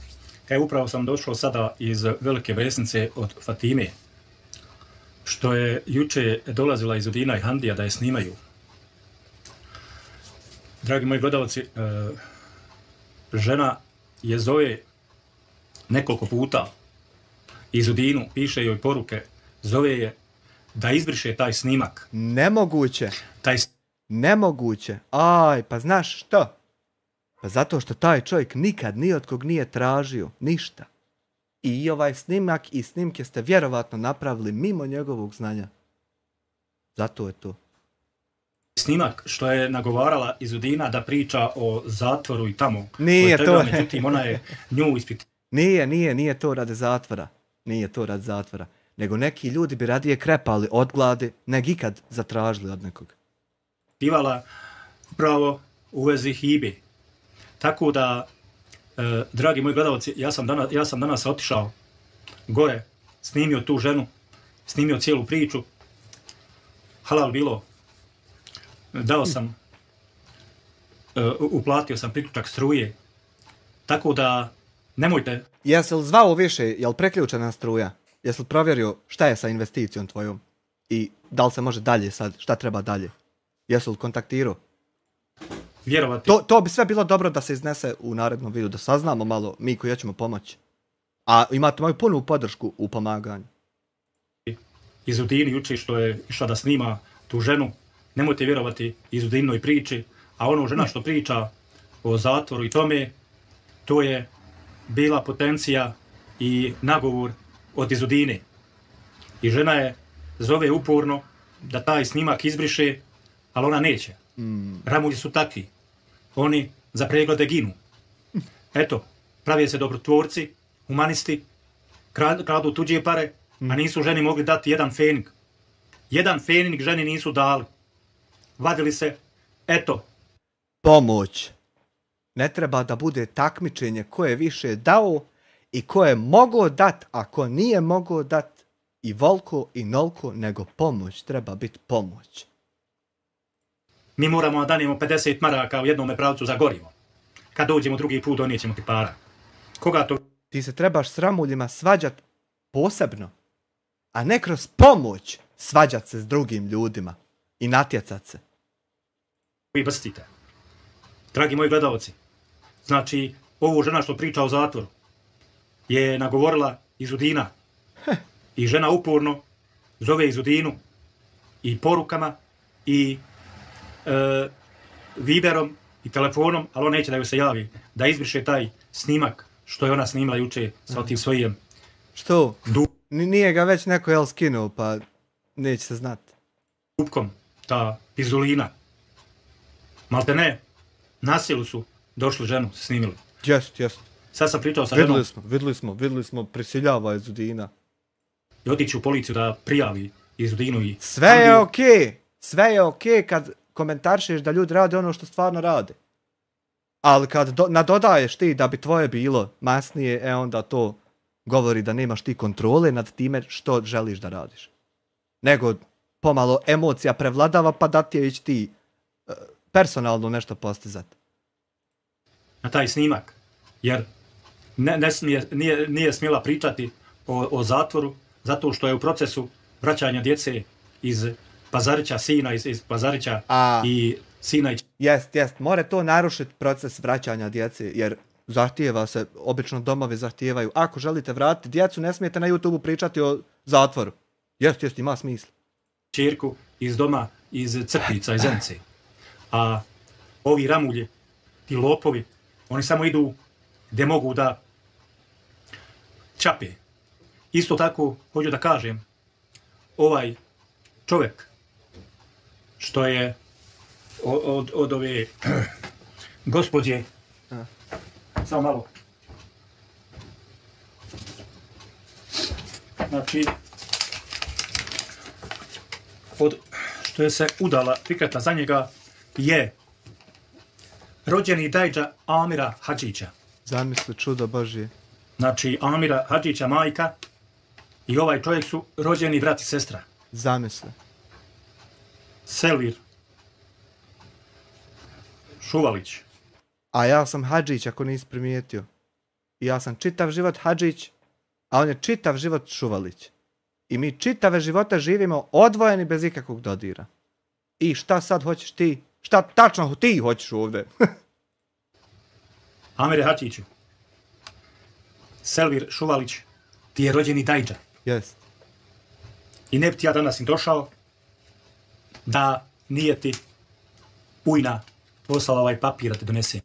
upravo sam došao sada iz Velike Vesnice od Fatime, što je juče dolazila iz Udina i Handija da je snimaju. Dragi moji gledalci, žena je zove nekoliko puta iz Udinu, piše joj poruke, zove je da izbriše taj snimak. Nemoguće. Nemoguće. Aj, pa znaš što? Pa zato što taj čovjek nikad ni od kog nije tražio ništa. I ovaj snimak i snimke ste vjerovatno napravili mimo njegovog znanja. Zato je to. Snimak što je nagovarala Izudina da priča o zatvoru i tamo. Nije to. Međutim, ona je nju ispit. Nije to radi zatvora. Nije to radi zatvora. Nego neki ljudi bi radije krepali od gladi, nego ikad zatražili od nekog. Pivala upravo u vezi hibe. Tako da, dragi moji gledalci, ja sam danas otišao gore, snimio tu ženu, snimio cijelu priču. Halal bilo. Dao sam, uplatio sam priključak struje. Tako da, nemojte... Jesi li zvao više, je li preključena struja? Jesi li provjerio šta je sa investicijom tvojom? I da li se može dalje sad, šta treba dalje? Jesi li kontaktirao? Vjerovati. To bi sve bilo dobro da se iznese u narednom videu, da saznamo malo mi koji hoćemo pomoći. A imate moju punu podršku u pomaganju. Izudini uči što je išla da snima tu ženu. Nemojte vjerovati Izudinoj priči, a ono žena što priča o zatvoru i tome, to je bila potencija i nagovor od Izudine. I žena je zove uporno da taj snimak izbriše, ali ona neće. Ramulji su takvi. Oni za preglede ginu. Eto, pravi se dobrotvorci, humanisti, kradu tuđe pare, a nisu ženi mogli dati jedan fening. Jedan fening ženi nisu dali. Vadili se, eto. Pomoć. Ne treba da bude takmičenje ko je više dao i ko je mogao dat, a ko nije mogao dat. I volko i nolko, nego pomoć. Treba biti pomoć. Mi moramo da danemo 50 maraka u jednome pravcu za gorivo. Kad dođemo drugi put, donijećemo ti para. Koga to... Ti se trebaš s ramuljima svađat posebno, a ne kroz pomoć svađat se s drugim ljudima i natjecat se. Vi brstite. Dragi moji gledalci, znači, ovu žena što priča o zatvoru je nagovorila Izudina. I žena uporno zove Izudinu i porukama i Viberom i telefonom, ali on neće da joj se javi, da izbriše taj snimak što je ona snimila juče sa tim svojim... Što? Nije ga već neko skinuo, pa neće se znati. Kupkom, ta pizulina. Malte ne, na silu su došli ženu, snimili. Jest. Sad sam pričao sa ženom. Vidjeli smo, prisiljava Izudina. I otići u policiju da prijavi Izudinu i... Sve je okej kad komentaršeš da ljudi rade ono što stvarno rade. Ali kad nadodaješ ti da bi tvoje bilo masnije, onda to govori da nemaš ti kontrole nad time što želiš da radiš. Nego pomalo emocija prevladava pa da ti je ići ti personalno nešto postizat. Na taj snimak. Jer nije smjela pričati o zatvoru zato što je u procesu vraćanja djece iz Pazarića, sina iz Pazarića i sina i... Jest. More to narušiti proces vraćanja djece, jer zahtijeva se, obično domovi zahtijevaju, ako želite vratiti djecu, ne smijete na YouTubeu pričati o zatvoru. Jest, ima smisla. Čerku iz doma, iz Crkvica, iz Zence. A ovi ramulji, ti lopovi, oni samo idu gdje mogu da čape. Isto tako, hoću da kažem, ovaj čovjek što je od ove gospođe, samo malo, znači, što je se udala, prikretla za njega, je rođeni dajđa Amira Hadžića. Zamisli čudo Božje. Znači, Amira Hadžića majka i ovaj čovjek su rođeni brat i sestra. Zamisli. Selvir Šuvalić. A ja sam Hadžić, ako nisi primijetio. I ja sam čitav život Hadžić, a on je čitav život Šuvalić. I mi čitave živote živimo odvojeni bez ikakvog dodira. I šta sad hoćeš ti? Šta tačno ti hoćeš ovdje? Amire Hadžiću, Selvir Šuvalić, ti je rođeni dajđa. Jest. I ne bi ti ja danas im došao da nije ti ujna poslala ovaj papir da te donese.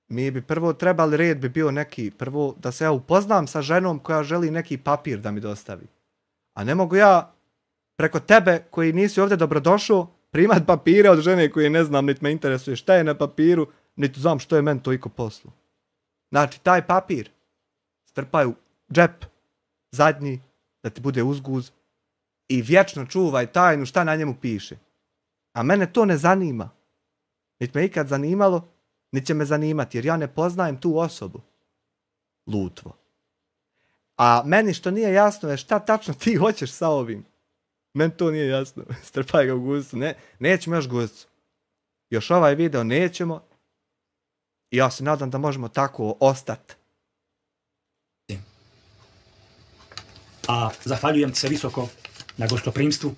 Mi bi prvo trebali, red bi bio neki, prvo da se ja upoznam sa ženom koja želi neki papir da mi dostavi. A ne mogu ja preko tebe koji nisi ovdje dobrodošao primat papire od žene koje ne znam, niti me interesuje šta je na papiru, niti znam što je meni toliko poslu. Znači, taj papir strpaj u džep, zadnji, da ti bude uzguz i vječno čuvaj tajnu šta na njemu piše. A mene to ne zanima. Niti me ikad zanimalo, niti će me zanimati, jer ja ne poznajem tu osobu. Lutvo. A meni što nije jasno je šta tačno ti hoćeš sa ovim. Meni to nije jasno. Strpaj ga u guzicu. Nećemo još guzicu. Još ovaj video nećemo. I ja se nadam da možemo tako ostati. A zahvaljujem se visoko na gostoprimstvu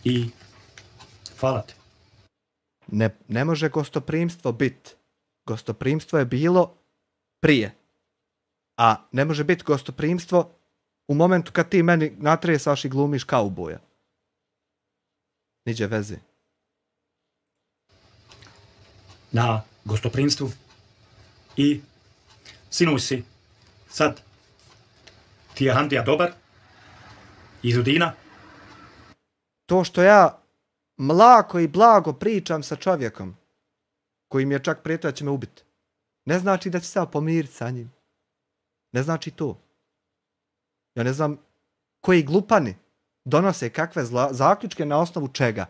i hvala te. Ne može gostoprimstvo biti. Gostoprimstvo je bilo prije. A ne može biti gostoprimstvo u momentu kad ti meni natresaš i glumiš kauboja. Niđe veze. Na gostoprimstvu i sinuj si sad ti je Handija dobar iz Udina. To što ja mlako i blago pričam sa čovjekom koji mi je čak prijetio da će me ubiti, ne znači da će se ja pomiriti sa njim. Ne znači to. Ja ne znam koji glupani donose kakve zaključke na osnovu čega.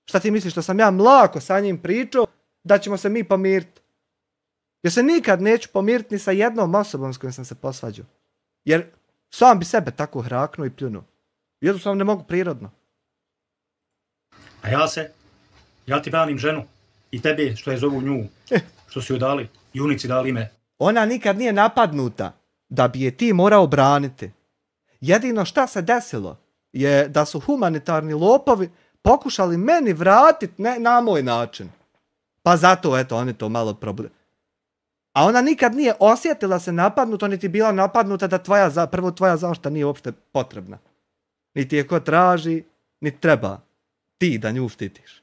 Šta ti misliš što sam ja mlako sa njim pričao da ćemo se mi pomiriti? Ja se nikad neću pomiriti ni sa jednom osobom s kojom sam se posvađao. Jer sam bi sebe tako hraknuo i pljunuo. Jednostavno ne mogu prirodno. A ja ti branim ženu i tebe što je zovu nju, što su joj dali, junici dali ime. Ona nikad nije napadnuta da bi je ti morao braniti. Jedino šta se desilo je da su humanitarni lopovi pokušali meni vratiti na moj način. Pa zato, eto, oni to malo probude. A ona nikad nije osjetila se napadnuto, niti bila napadnuta da prvo tvoja zaštita nije uopšte potrebna. Niti je ko traži, niti treba ti da nju štitiš.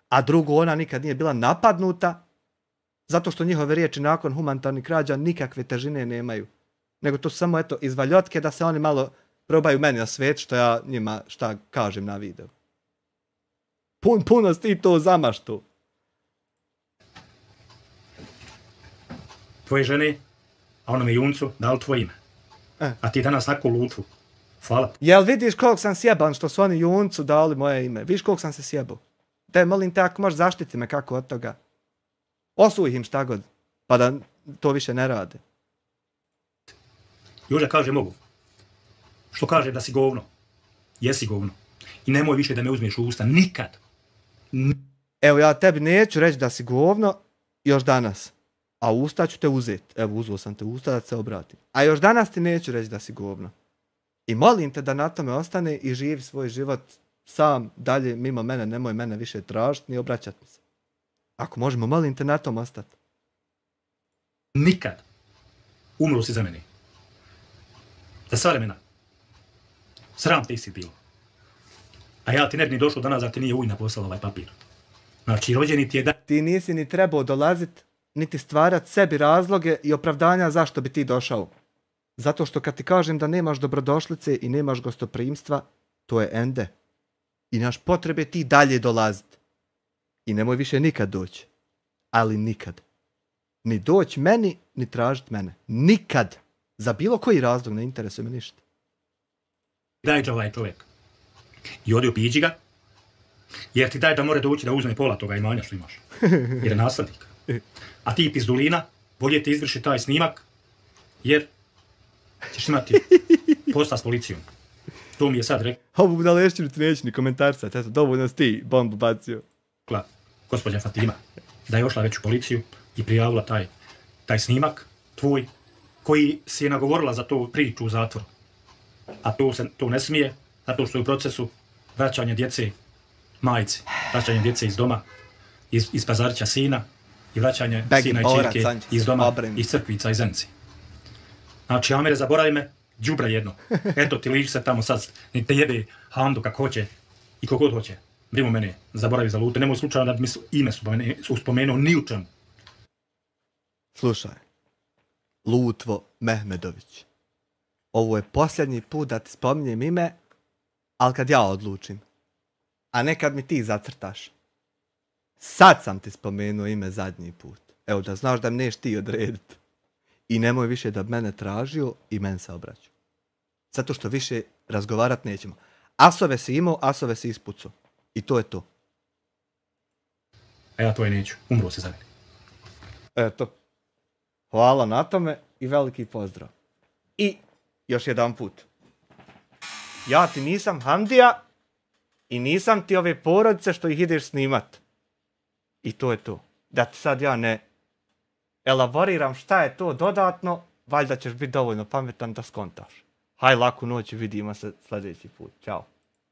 A drugo, ona nikad nije bila napadnuta zato što njihove riječi nakon humanitarnih krađa nikakve težine nemaju. Nego to su samo, eto, izvaljotke da se oni malo probaju meni na svet što ja njima šta kažem na videu. Puno ti to zamaštu. Tvoje žene, a onome juncu, dali tvoje ime. A ti danas nakon Lutvu. Hvala. Jel vidiš koliko sam sjeban što su oni juncu dali moje ime? Vidiš koliko sam se sjebao? Te molim te, ako možeš zaštiti me kako od toga. Osuj im šta god, pa da to više ne rade. Joža kaže mogu. Što kaže da si govno. Jesi govno. I nemoj više da me uzmeš u usta. Nikad. Evo, ja tebi neću reći da si govno još danas. A usta ću te uzeti. Evo, uzuo sam te usta da se obratim. A još danas ti neću reći da si govno. I molim te da na tome ostane i živi svoj život sam dalje mimo mene. Nemoj mene više tražiti ni obraćati mi se. Ako možemo, molim te na tom ostati. Nikad. Umro si za mene. Za sva vremena. Sram te si bilo. A ja ti ne bi ni došao danas da ti nije ujna poslala ovaj papir. Znači, rođeni ti je da... Ti nisi ni trebao dolazit, niti stvarat sebi razloge i opravdanja zašto bi ti došao. Zato što kad ti kažem da nemaš dobrodošlice i nemaš gostoprimstva, to je ende. I naš potrebe ti dalje dolazit. I nemoj više nikad doći. Ali nikad. Ni doći meni, ni tražiti mene. Nikad. Za bilo koji razlog ne interesuje me ništa. Daj ovaj čovjek. I odi opiđi ga. Jer ti daj da more doći da uzme pola toga imanja što imaš. Jer je naslednik. A ti pizdulina, bolje ti izvrši taj snimak. Jer ćeš imati posla s policijom. To mi je sad rekao. Ovu budalešćinu ti neću ni komentarcat. Eto, dovoljno si ti bombu bacio. Gospođa Fatima, da je ošla već u policiju i prijavila taj snimak tvoj, koji si je nagovorila za to priču u zatvoru. A to ne smije, zato što je u procesu vraćanja djece majci, vraćanje djece iz doma, iz Pazarića sina i vraćanje sina i čerke iz doma, iz Crkvica i Zenci. Znači, Amire, zaboravi me, đubra jedno. Eto, ti liči se tamo sad, te jebe Handu kako hoće i kogod hoće. Brimo mene, zaboravi za Lutu. Nemoj slučajno da bi mi ime spomenuo ni u čemu. Slušaj, Lutvo Mehmedović. Ovo je posljednji put da ti spominjem ime, ali kad ja odlučim. a ne kad mi ti zacrtaš. Sad sam ti spomenuo ime zadnji put. Evo, da znaš da mi neš ti odrediti. I nemoj više da mene tražio i meni se obraćao. Zato što više razgovarat nećemo. Asove si imao, asove si ispucao. I to je to. A ja tvoje neću. Umro se za mene. Eto. Hvala na tome i veliki pozdrav. I još jedan put. Ja ti nisam Hamdija i nisam ti ove porodice što ih ideš snimat. I to je to. Da ti sad ja ne elaboriram šta je to dodatno, valjda ćeš biti dovoljno pametan da skontaš. Haj, laku noć i vidimo se sljedeći put. Ćao.